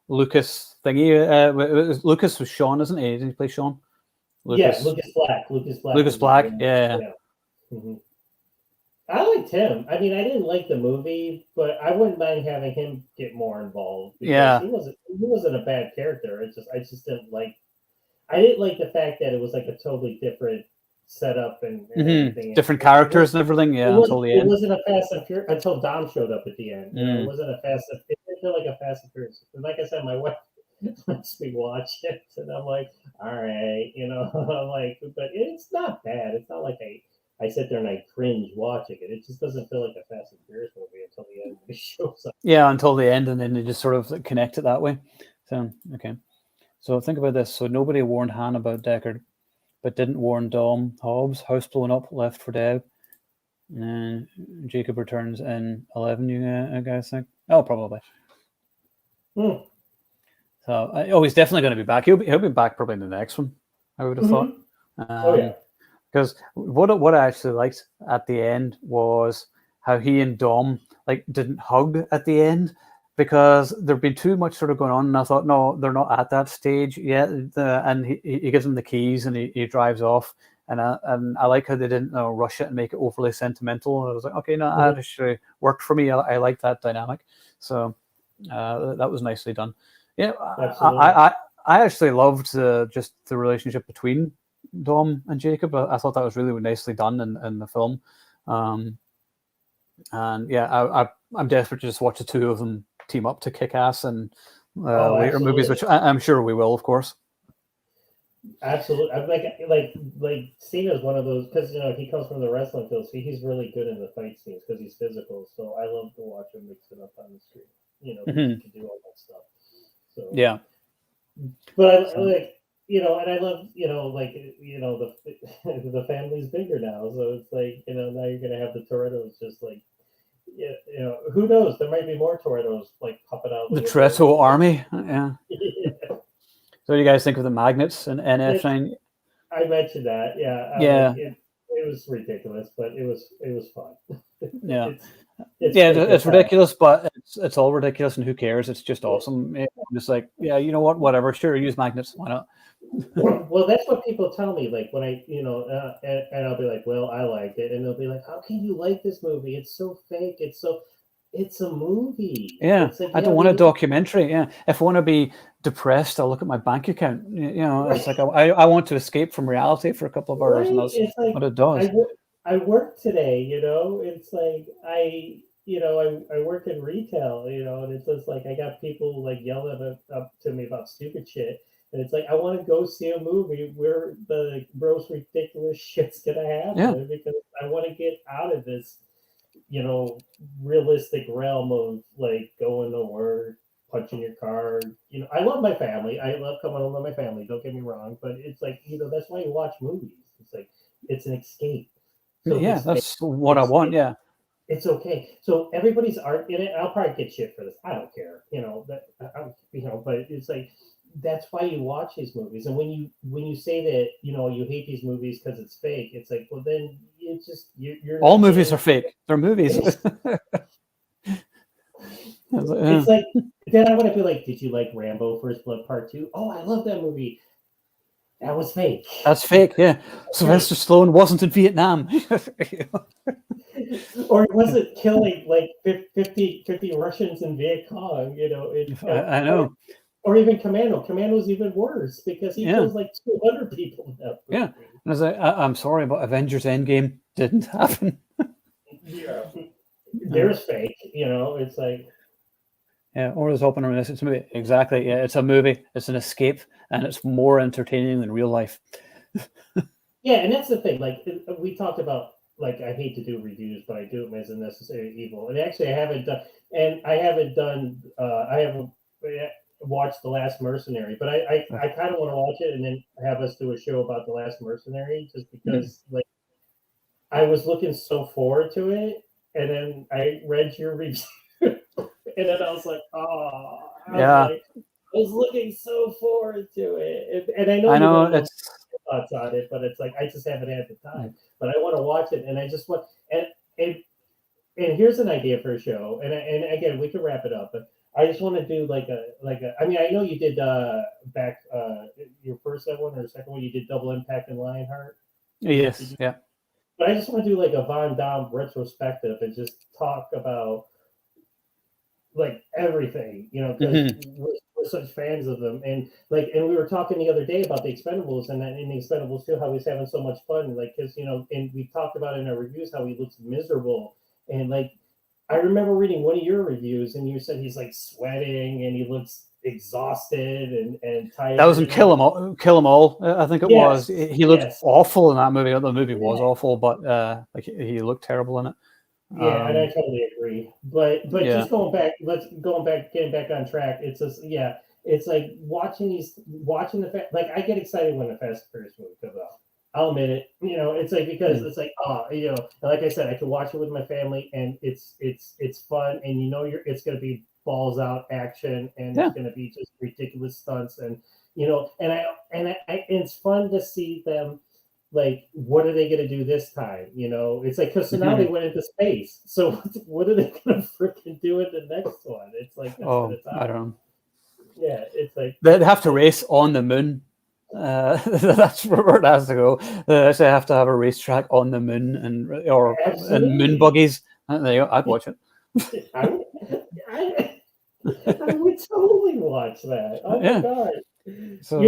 Lucas thingy. Lucas was Sean, isn't he? Did he play Sean? Lucas. Yeah, Lucas Black. Yeah. Mm-hmm. I liked him. I mean, I didn't like the movie, but I wouldn't mind having him get more involved. Yeah, he wasn't a bad character. I just didn't like. I didn't like the fact that it was like a totally different setup and everything. Different characters and everything. Yeah, until the end. It wasn't a Fast and Furious until Dom showed up at the end. You know, it wasn't a Fast. It didn't feel like a Fast and Furious. And like I said, my wife lets me watch it, and I'm like, all right, you know, I'm like, but it's not bad. It's not like I sit there and I cringe watching it. It just doesn't feel like a Fast and Furious movie until the end. It shows up. Yeah, until the end, and then they just sort of connect it that way. So okay. So think about this. So nobody warned Han about Deckard, but didn't warn Dom. Hobbs, house blown up, left for dead. And Jacob returns in 11, you guys think? Oh, probably. So, he's definitely going to be back. He'll be back probably in the next one, I would have thought. Because what I actually liked at the end was how he and Dom didn't hug at the end, because there'd been too much sort of going on, and I thought, no, they're not at that stage yet. And he gives him the keys, and he drives off, and I like how they didn't rush it and make it overly sentimental. I was like, okay, no, that actually worked for me. I like that dynamic, so that was nicely done. Yeah, I actually loved just the relationship between Dom and Jacob. I thought that was really nicely done in the film, and yeah, I'm desperate to just watch the two of them team up to kick ass and later movies, which I'm sure we will, of course. Absolutely. I'm like Cena is one of those, because he comes from the wrestling field, so he's really good in the fight scenes because he's physical. So I love to watch him mix it up on the screen. He can do all that stuff. So yeah. But I like, and I love, the family's bigger now, so it's like, now you're gonna have the Torettos just like. Yeah, who knows? There might be more Torettos popping out. The Toretto army, yeah. So, what do you guys think of the magnets and NF9? I mentioned that. Yeah. Yeah. It was ridiculous, but it was fun. Yeah. It's ridiculous, but it's all ridiculous, and who cares? It's just awesome. I'm just like, yeah, you know what? Whatever. Sure, use magnets. Why not? Well, that's what people tell me. Like when I, and I'll be like, well, I liked it, and they'll be like, how can you like this movie? It's so fake. It's a movie. Yeah, like, I don't want a documentary. Yeah, if I want to be depressed, I'll look at my bank account. It's like I want to escape from reality for a couple of hours, and that's what it does. I work today. It's like I work in retail. And it's just like I got people yelling up to me about stupid shit. And it's like, I want to go see a movie where the most ridiculous shit's going to happen, because I want to get out of this, realistic realm of going to work, punching your card. I love my family. I love coming home to my family. Don't get me wrong. But it's like, that's why you watch movies. It's like, it's an escape. So that's what I want. Yeah. It's okay. So everybody's art in it. I'll probably get shit for this. I don't care. But it's like, that's why you watch these movies. And when you say that you hate these movies because it's fake, it's like, well, then it's just you're all movies are fake. They're movies. It's like, then I want to be like, did you like Rambo First Blood Part 2? Oh, I love that movie. That was fake. That's fake, yeah. Sylvester Stallone wasn't in Vietnam. Or he wasn't killing like 50 Russians in Viet Cong, I know. Or even Commando. Commando's even worse because he kills like 200 people in that movie. Yeah. And I was like, I'm sorry, but Avengers Endgame didn't happen. Yeah. There's fake, it's like. Yeah, or was hoping it's a movie. Exactly. Yeah, it's a movie. It's an escape, and it's more entertaining than real life. Yeah, and that's the thing. Like we talked about, like I hate to do reviews, but I do them as a necessary evil. And actually, I haven't done. I haven't watched The Last Mercenary, but I kind of want to watch it and then have us do a show about The Last Mercenary, just because like I was looking so forward to it, and then I read your review. And then I was like, oh, I was looking so forward to it. And I know it's thoughts on it, but it's like, I just haven't had the time. But I want to watch it. And I just want, and here's an idea for a show. And again, we can wrap it up, but I just want to do I mean, I know you did back your first one or second one, you did Double Impact and Lionheart. Yes, yeah. But I just want to do like a Von Damme retrospective and just talk about like everything, because we're such fans of them, and we were talking the other day about the Expendables, and in the Expendables too, how he's having so much fun, like because and we talked about in our reviews how he looks miserable, and like I remember reading one of your reviews, and you said he's like sweating and he looks exhausted and tired. That was in Kill 'Em All. I think it was. He looked awful in that movie. The movie was awful, but like he looked terrible in it. Yeah, and I totally agree. But just getting back on track. It's just it's like watching like I get excited when the Fast and Furious movie comes out. I'll admit it. It's like because it's like like I said, I can watch it with my family, and it's fun, and it's gonna be balls out action, and it's gonna be just ridiculous stunts, and it's fun to see them. Like, what are they going to do this time? It's like, because now they went into space. So what are they going to freaking do in the next one? It's like, I don't know. Yeah, it's like they have to race on the moon. That's where it has to go. They actually have to have a racetrack on the moon and moon buggies. There you go. I'd watch it. I would totally watch that. Oh my god! So,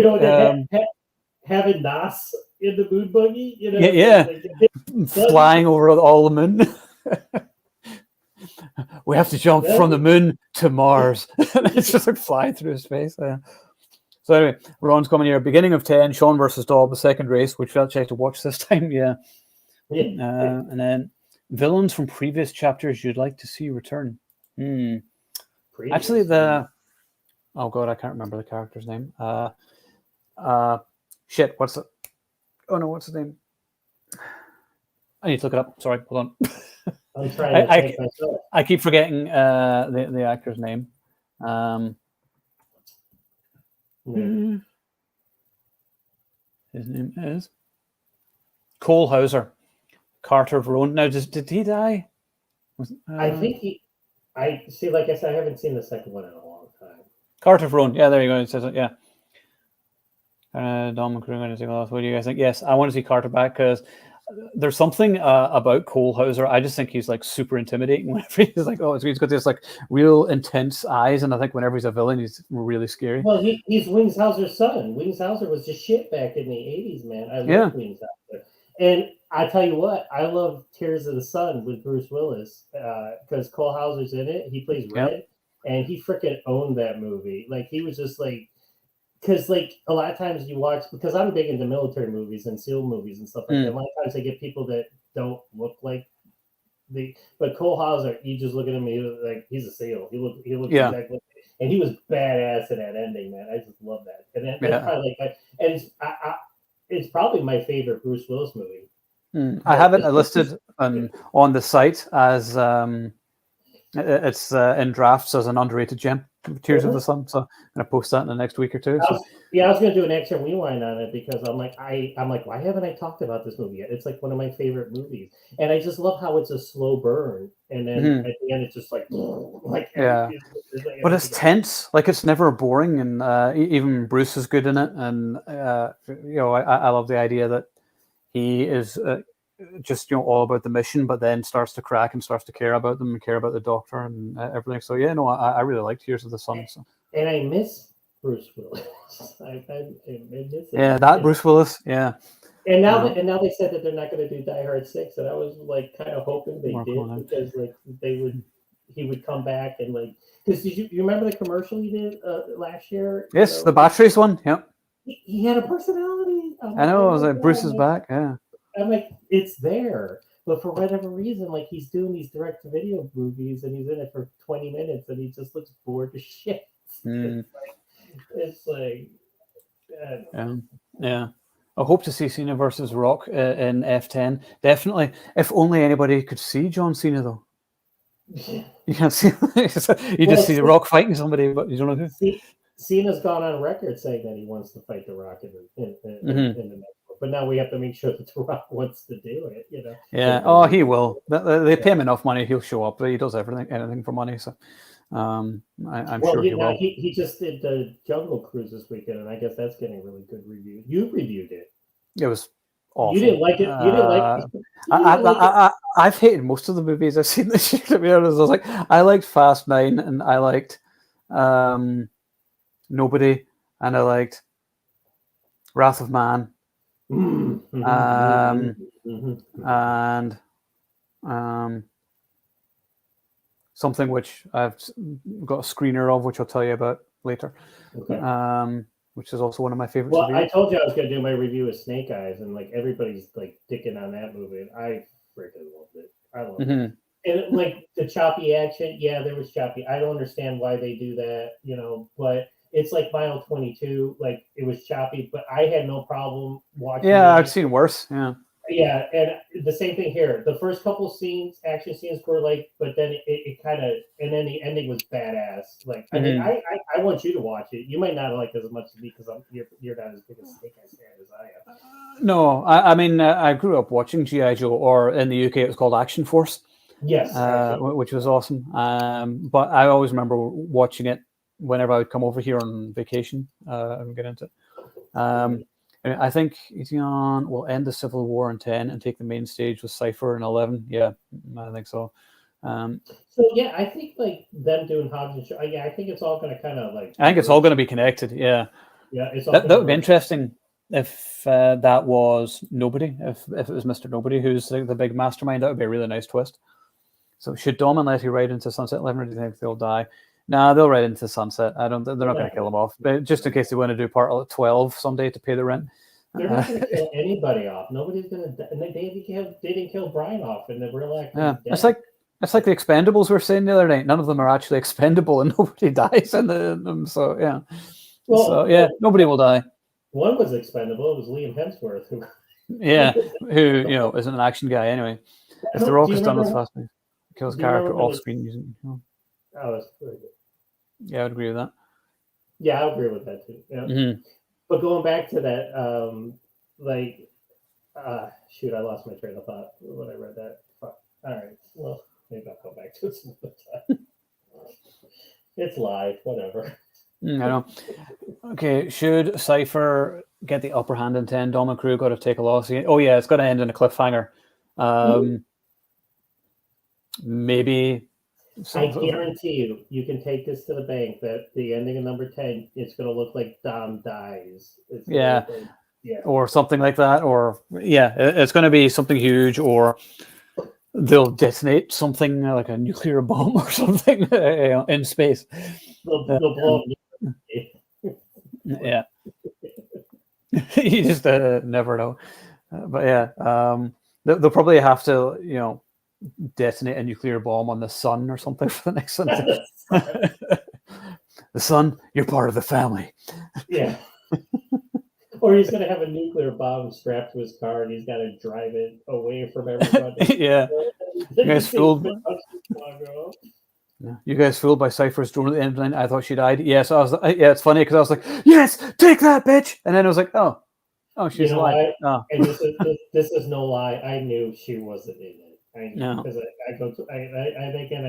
having Nas in the moon buggy, flying over all the moon. We have to jump from the moon to Mars. It's just like flying through space. So anyway, Ron's coming here. Beginning of 10, Sean versus Dobb, the second race, which I'll check to watch this time. And then villains from previous chapters you'd like to see return. Actually, oh god, I can't remember the character's name. Shit, what's it? Oh no, what's his name? I need to look it up. Sorry, hold on. I'm trying to think myself. I keep forgetting the actor's name. His name is Cole Hauser, Carter of Roan. Now, did he die? I think I see. Like I said, I haven't seen the second one in a long time. Carter of Roan. Yeah, there you go. It says it. Yeah. Dom and Crew going to take off. What do you guys think? Yes, I want to see Carter back because there's something about Cole Hauser. I just think he's like super intimidating whenever he's like, he's got this like real intense eyes, and I think whenever he's a villain, he's really scary. Well, he's Wings Hauser's son. Wings Hauser was just shit back in the 80s, man. I love Wings Hauser. And I tell you what, I love Tears of the Sun with Bruce Willis because Cole Hauser's in it. He plays Red, and he freaking owned that movie. Like, he was just like, because like a lot of times you watch, because I'm big into military movies and SEAL movies and stuff like that. A lot of times I get people that don't look like but Cole Hauser, you just look at him, like he's a SEAL. He looks exactly, and he was badass in that ending, man. I just love that. And that's probably like, and it's probably my favorite Bruce Willis movie. I have it listed on the site as it's in drafts as an underrated gem. Tears of the Sun. So I'm gonna post that in the next week or two. I was going to do an extra rewind on it because I'm like, why haven't I talked about this movie yet? It's like one of my favorite movies, and I just love how it's a slow burn, and then at the end it's just like yeah. But it's tense, like it's never boring, and even Bruce is good in it, and I love the idea that he is just all about the mission, but then starts to crack and starts to care about them and care about the Doctor and everything. So yeah, no, I really like Tears of the Sun. So. And I miss Bruce Willis. I miss him. Yeah, that Bruce Willis. Yeah. And now they said that they're not going to do Die Hard 6, and I was like kind of hoping they did because like he would come back and like because you remember the commercial he did last year? Yes, the batteries one. Yep. He had a personality. I know. I was like, Bruce is back. Yeah. I'm like, it's there, but for whatever reason, like he's doing these direct-to-video movies, and he's in it for 20 minutes, and he just looks bored as shit. It's like yeah. I hope to see Cena versus Rock in F10. Definitely. If only anybody could see John Cena, though. You can't see. You just see the Rock fighting somebody, but you don't know who. Cena's gone on record saying that he wants to fight the Rock in the next one. But now we have to make sure that the Rock wants to do it. Yeah. Oh, he will. They pay him enough money; he'll show up. He does anything for money. So. I'm sure he will. He just did the Jungle Cruise this weekend, and I guess that's getting really good reviews. You reviewed it. It was awful. You didn't like it. You didn't like it. I've hated most of the movies I've seen this year. To be honest, I was like, I liked Fast 9, and I liked Nobody, and I liked Wrath of Man, and something which I've got a screener of, which I'll tell you about later. Okay. Which is also one of my favorites. Well, I told you I was going to do my review of Snake Eyes, and like everybody's like dicking on that movie, and I freaking loved it. I loved it. And like the choppy action, yeah, there was choppy. I don't understand why they do that, but it's like Mile 22. Like it was choppy, but I had no problem watching. Yeah, I've seen worse. Yeah. Yeah, and the same thing here. The first couple action scenes were like, but then it kind of, and then the ending was badass. Like, I mean, I want you to watch it. You might not like it as much as me because you're not as big a Snake Eyes fan as I am. No, I mean, I grew up watching G.I. Joe, or in the UK it was called Action Force. Yes, which was awesome. But I always remember watching it whenever I would come over here on vacation and get into it. I think Eoin will end the Civil War in 10 and take the main stage with Cypher in 11. Yeah, I think so. So yeah, I think like them doing Hobbs and Shaw. Yeah, I think it's all going to kind of like. I think it's all going to be connected. Yeah. Yeah, that would be interesting if that was Nobody. If it was Mr. Nobody who's the big mastermind, that would be a really nice twist. So should Dom and Letty ride into Sunset 11, or do you think they'll die? Nah, they'll ride into Sunset. They're not going to kill them off, but just in case they want to do part 12 someday to pay the rent. They're not going to kill anybody off. Nobody's going to. And they didn't kill Brian off in the real act. Yeah, it's like the Expendables we were saying the other night. None of them are actually expendable, and nobody dies in them. So yeah, nobody will die. One was expendable. It was Liam Hemsworth. Who isn't an action guy anyway. If The Rock is done as fast, kills character off screen using. Oh, that's pretty good. Yeah, I would agree with that. Yeah, I agree with that too. Yeah. But going back to that, shoot, I lost my train of thought when I read that. Fuck. All right. Well, maybe I'll come back to it some other time. It's live, whatever. I know. Okay, should Cypher get the upper hand in 10? Dom and crew got to take a loss again. Oh, yeah, it's going to end in a cliffhanger. Maybe. I guarantee you can take this to the bank that the ending of number 10, it's going to look like Dom dies. Or something like that. Or, it's going to be something huge, or they'll detonate something like a nuclear bomb or something in space. They'll blow up. Yeah. You just never know. They'll probably have to, detonate a nuclear bomb on the sun or something for the next one. The sun, you're part of the family. Yeah. Or he's going to have a nuclear bomb strapped to his car and he's got to drive it away from everybody. Yeah. You guys fooled. Yeah. You guys fooled by Cypher's drone at the end of the night. I thought she died. Yes, I was. Yeah, it's funny because I was like, "Yes, take that, bitch!" And then I was like, "Oh, You she's know alive." what? Oh, And this is no lie. I knew she wasn't in it. I knew no, because I go to I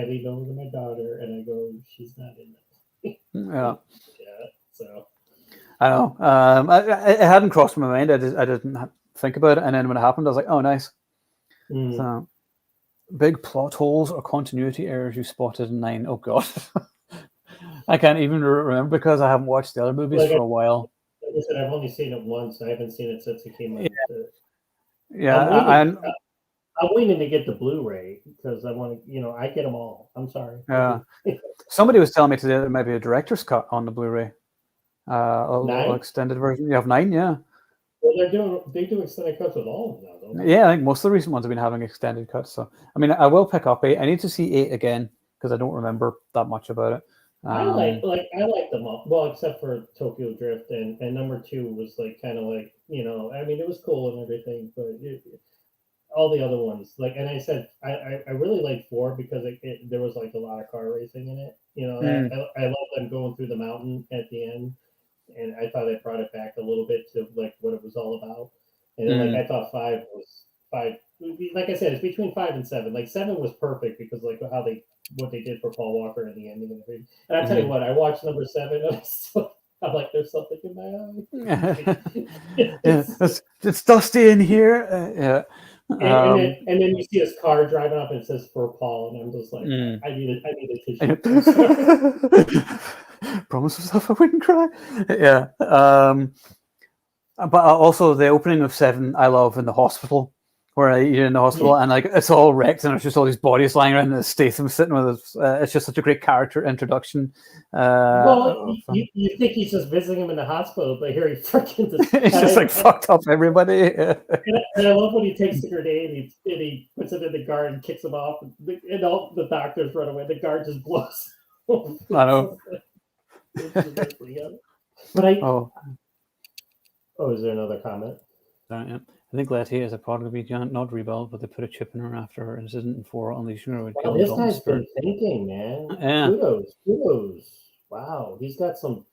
lean over to my daughter and I go, she's not in it. yeah, Yeah. So I know. It hadn't crossed my mind. I didn't think about it, and then when it happened, I was like, "Oh, nice." So, big plot holes or continuity errors you spotted in 9. Oh God, I can't even remember because I haven't watched the other movies for a while. like I said, I've only seen it once. I haven't seen it since it came out. Yeah, I'm waiting to get the Blu-ray because I want to. I get them all. I'm sorry. somebody was telling me today there might be a director's cut on the Blu-ray, a 9? extended version. You have 9, yeah. Well, they do extended cuts with all of them now, don't they? Yeah, I think most of the recent ones have been having extended cuts. So, I mean, I will pick up 8. I need to see 8 again because I don't remember that much about it. I like them all. Well, except for Tokyo Drift and number 2 was kind of I mean, it was cool and everything, but all the other ones and I said I really like 4 because there was a lot of car racing in it. I love them going through the mountain at the end, and I thought it brought it back a little bit to what it was all about. And then I thought 5 was 5. Like I said, it's between 5 and 7. 7 was perfect because what they did for Paul Walker in the ending and everything. And I tell you what, I watched number 7 and I'm like, there's something in my eye. It's dusty in here. Yeah. And then you see his car driving up and it says for Paul, and I'm just like, I need a tissue. Promise myself I wouldn't cry. Yeah. But also the opening of 7 I love in the hospital, where you're in the hospital and it's all wrecked and there's just all these bodies lying around and Statham sitting with us. It's just such a great character introduction. Well, you think he's just visiting him in the hospital, but here he freaking he's just fucked up everybody. And I love when he takes the grenade and he puts it in the guard and kicks him off, and all the doctors run away. The guard just blows. I know. But is there another comment? I think Letty is a product of Eoin, not rebuilt, but they put a chip in her after her incident in 4 unleashing her. Wow, this guy's been thinking, man. Yeah. Kudos. Wow, he's got some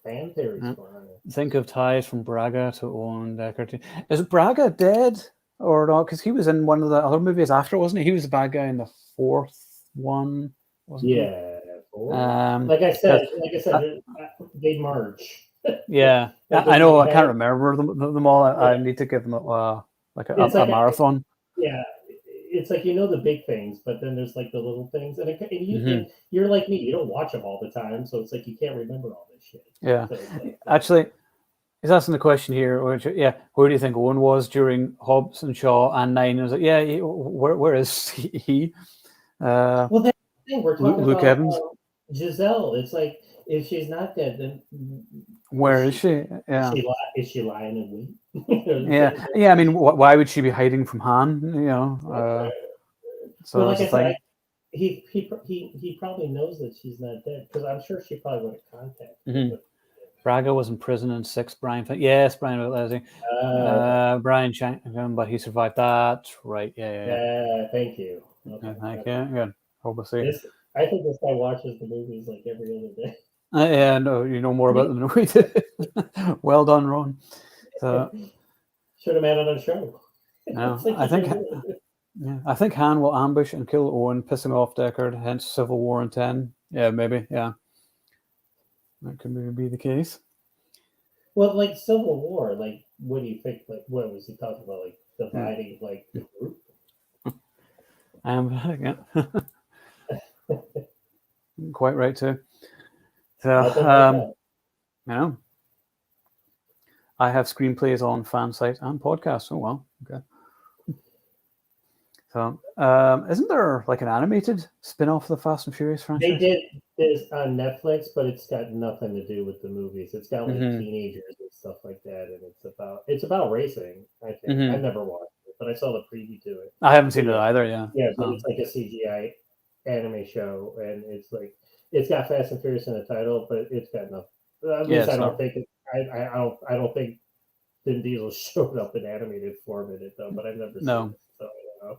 fan theories going on. Think of ties from Braga to Owen Deckard. Is Braga dead or not? Because he was in one of the other movies after, wasn't he? He was the bad guy in the 4th one, wasn't he? Yeah. Like I said, they merge. Yeah, I know. I can't remember them all. I need to give them a marathon. Yeah, it's the big things, but then there's the little things, and you're like me. You don't watch them all the time, so it's you can't remember all this shit. Yeah, so actually, he's asking the question here. Where do you think Owen was during Hobbs and Shaw and 9? And I was like, where is he? Well, that's the thing. We're talking Luke about Evans. Giselle. It's if she's not dead, then where is she? Yeah, is she lying in wait? yeah. I mean, why would she be hiding from Han? So like I said, he probably knows that she's not dead because I'm sure she probably would have contacted him. Braga was in prison in 6. Brian Leslie. Brian Shank, but he survived that. Right? Yeah. Thank you. Okay. Thank you. Good. Obviously. I think this guy watches the movies every other day. Yeah, no, you know more about them than we did. Well done, Ron. So, should have had it on a show. No, I think Han will ambush and kill Owen, pissing off Deckard. Hence, Civil War in 10. Yeah, maybe. Yeah, that could maybe be the case. Well, Civil War, what do you think? What was he talking about? Dividing the group. Yeah. Quite right too. So, I have screenplays on fan site and podcasts. Oh well, okay. So, isn't there an animated spin-off of the Fast and Furious franchise? They did this on Netflix, but it's got nothing to do with the movies. It's got teenagers and stuff like that, and it's about racing. I think I've never watched it, but I saw the preview to it. I haven't seen it either. Yeah, but it's a CGI anime show, and it's got Fast and Furious in the title, but it's got nothing. At least I don't think I don't think Vin Diesel showed up in animated form in it though. But I've never seen it, so I don't know.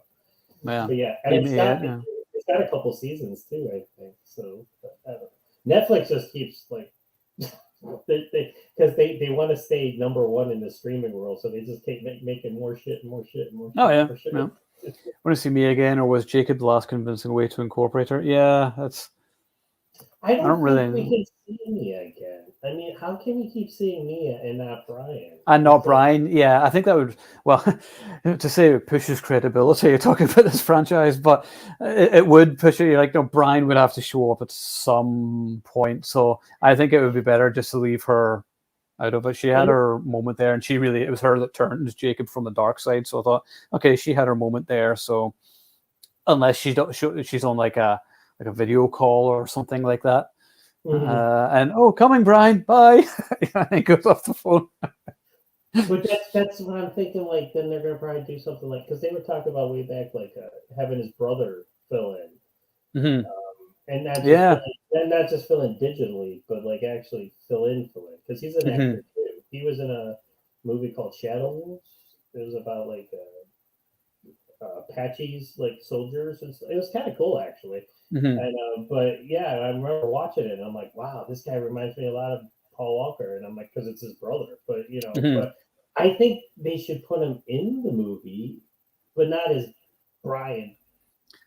Yeah, but yeah, and it's got a couple seasons too, I think. So I don't know. Netflix just keeps like because they want to stay number one in the streaming world, so they just keep making more shit and more shit and more shit. Oh yeah, more shit. yeah. Want to see Mia again, or was Jacob the last convincing way to incorporate her? Yeah, that's. I don't think really. we can see Mia again. I mean, how can we keep seeing Mia and not Brian? And not Brian. Yeah, I think that would, well, to say it pushes credibility talking about this franchise, but it would push it. Like, no, Brian would have to show up at some point. So I think it would be better just to leave her out of it. She had her moment there, and it was her that turned Jacob from the dark side. So I thought, okay, she had her moment there. So unless she's on like a video call or something like that. And coming, Brian, bye. And he goes off the phone. But that's what I'm thinking. Like, then they're gonna probably do something like, because they were talking about way back, like having his brother fill in, and not just fill in digitally, but like actually fill in, because he's an actor too. He was in a movie called Shadow Wolves. It was about like Apaches, like soldiers, and it was kind of cool actually. And but yeah, I remember watching it, and I'm like, wow, this guy reminds me a lot of Paul Walker, and I'm like, because it's his brother. But but I think they should put him in the movie, but not as Brian.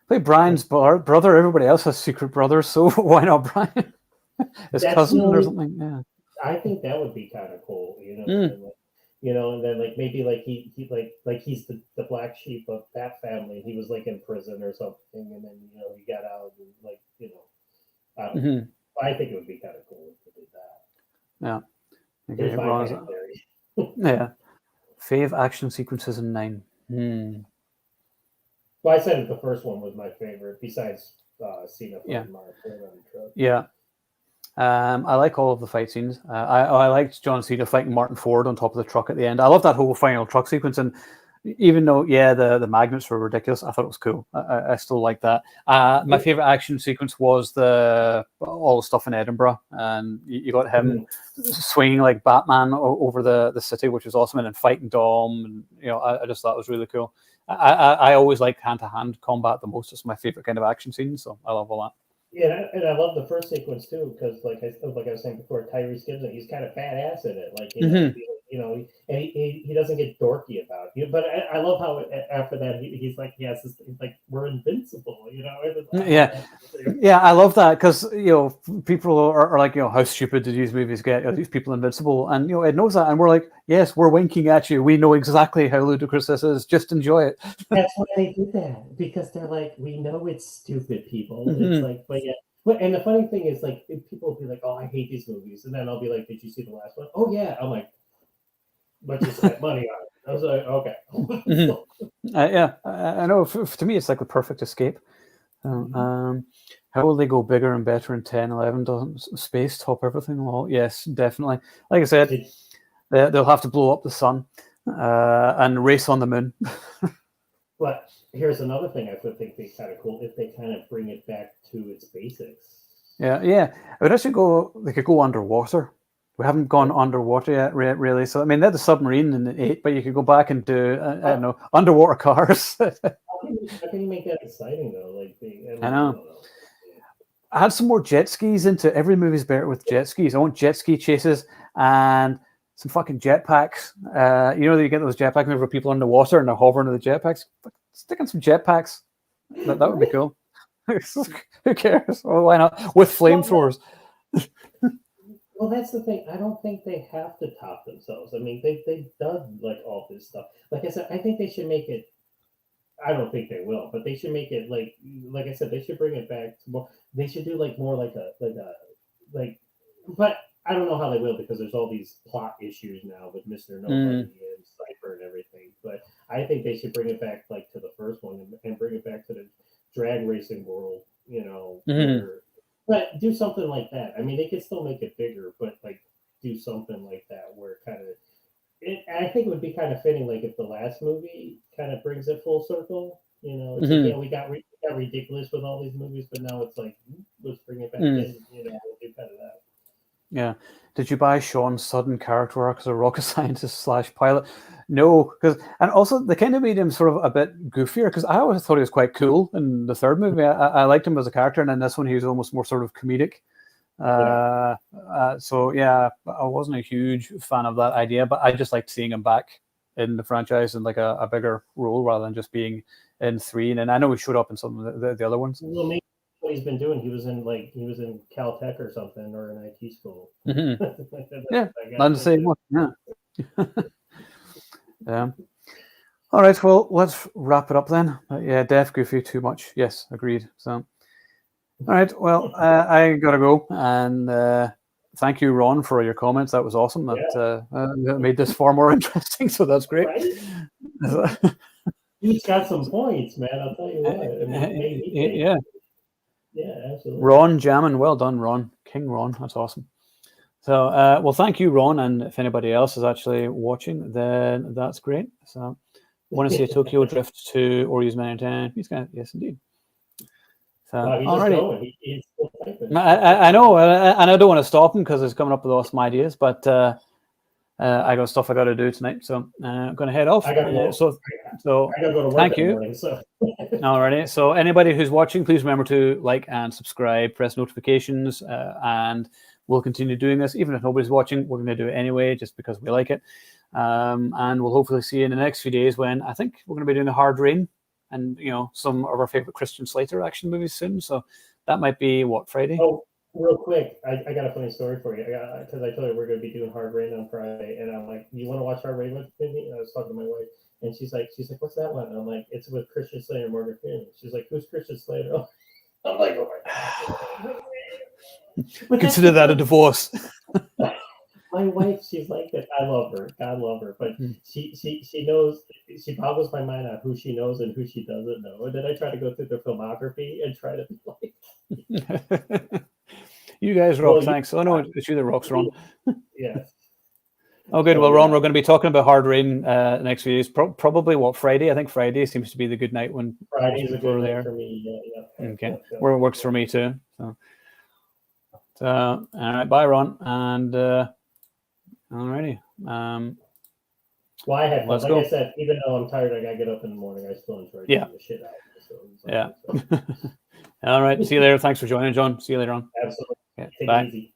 Play Brian's brother. Everybody else has secret brothers, so why not Brian? His cousin or something. Yeah, I think that would be kind of cool. And then like maybe like he he's the black sheep of that family. He was like in prison or something, and then he got out, and like I don't know. I think it would be kind of cool if they did that. Yeah. Here's my theory. Yeah. Fave action sequences in 9. Well, I said that the first one was my favorite, besides Cena fighting Mark on the truck. Yeah. I like all of the fight scenes. I liked John Cena fighting Martin Ford on top of the truck at the end. I love that whole final truck sequence, and even though the magnets were ridiculous, I thought it was cool. I still like that. My favorite action sequence was all the stuff in Edinburgh, and you got him swinging like Batman over the city, which was awesome, and then fighting Dom, and I just thought it was really cool. I always like hand-to-hand combat the most. It's my favorite kind of action scene, so I love all that. Yeah, and I love the first sequence too, because like I was saying before, Tyrese Gibson, he's kind of badass in it, like and he doesn't get dorky about it. But I love how after that he's like he's like, we're invincible, Yeah, I love that, because people are like, how stupid do these movies get? Are these people invincible? And it knows that, and we're like, yes, we're winking at you. We know exactly how ludicrous this is. Just enjoy it. That's why they do that, because they're like, we know it's stupid, people. It's like, but yeah. And the funny thing is, like, people will be like, "Oh, I hate these movies," and then I'll be like, "Did you see the last one?" "Oh yeah." I'm like, "But you spent money on it." I was like, "Okay." Yeah, I know. To me, it's like the perfect escape. How will they go bigger and better in 10, 11? Doesn't space top everything? Well, yes, definitely. Like I said, they'll have to blow up the sun and race on the moon. But here's another thing I would think be kind of cool, if they kind of bring it back to its basics. Yeah. I would actually they could go underwater. We haven't gone underwater yet, really. So, I mean, they had the submarine in the 8, but you could go back and do, I don't know, underwater cars. How can you make that exciting, though? Like, I know. I had some more jet skis into every movie's better with jet skis. I want jet ski chases and some fucking jetpacks. You get those jetpacks whenever people are underwater and they're hovering to the jetpacks. Stick in some jetpacks. That would be cool. Who cares? Well, why not? With flamethrowers. Well, that's the thing. I don't think they have to top themselves. I mean, they've done like all this stuff. Like I said, I think they should make it. I don't think they will, but they should make it like I said, they should bring it back to more. They should do more like a. But I don't know how they will, because there's all these plot issues now with Mr. Nobody and Cypher and everything. But I think they should bring it back like to the first one and bring it back to the drag racing world. But do something like that. I mean, they could still make it bigger, but like do something like that where it kind of. I think it would be kind of fitting, like if the last movie kind of brings it full circle. It's like, we got ridiculous with all these movies, but now it's like, let's bring it back in. We'll do better that. Yeah. did you buy Sean Sudden character arc as a rocket scientist / pilot? No, and also they kind of made him sort of a bit goofier, because I always thought he was quite cool in the third movie. I liked him as a character, and in this one he was almost more sort of comedic. So yeah, I wasn't a huge fan of that idea, but I just liked seeing him back in the franchise in like a bigger role rather than just being in 3. And I know he showed up in some of the other ones. Well, maybe what he's been doing, he was in Caltech or something, or an IT school. Mm-hmm. Yeah, not the same one. Yeah. Yeah. All right. Well, let's wrap it up then. Yeah, Def Goofy too much. Yes, agreed. So, all right. Well, I gotta go, and thank you, Ron, for your comments. That was awesome. That made this far more interesting. So that's great. Right? He's got some points, man. I'll tell you what. Yeah. Yeah, absolutely. Ron jamming. Well done, Ron. King Ron. That's awesome. So, well, thank you, Ron. And if anybody else is actually watching, then that's great. So, want to see a Tokyo Drift 2 or use many times? He's got, yes, indeed. So, wow, he's just going. He's still typing. I know, and I don't want to stop him because he's coming up with awesome ideas, but I got stuff I got to do tonight, so I'm going to head off. I got to go. So I got to go to work thank you. Morning, so. Alrighty. So anybody who's watching, please remember to like and subscribe, press notifications, and we'll continue doing this. Even if nobody's watching, we're going to do it anyway, just because we like it. And we'll hopefully see you in the next few days when I think we're going to be doing a Hard Rain and some of our favorite Christian Slater action movies soon. So that might be Friday. Oh, real quick, I got a funny story for you. Because I told you we're going to be doing Hard Rain on Friday, and I'm like, "You want to watch Hard Rain with me?" And I was talking to my wife, and she's like, "What's that one?" And I'm like, "It's with Christian Slater and Morgan Freeman." She's like, "Who's Christian Slater?" I'm like, "Oh my god!" Consider that a divorce. My wife, she's like that. I love her. God love her. But she knows, she boggles my mind on who she knows and who she doesn't know. And then I try to go through their filmography and try to be like. You guys rock, thanks. I know it's you that rocks, Ron. Yes. Oh, good. Well, Ron, we're going to be talking about Hard Rain next few days. Probably Friday? I think Friday seems to be the good night when Friday's a good night for me. Yeah. Okay. Where it works for me too. So all right, bye, Ron. And alrighty. Well, I had fun. Let's Like go. I said, even though I'm tired, I gotta get up in the morning. I still enjoy the shit out. Yeah. All right. See you later. Thanks for joining, John. See you later on. Absolutely. Okay. Take Bye. it easy.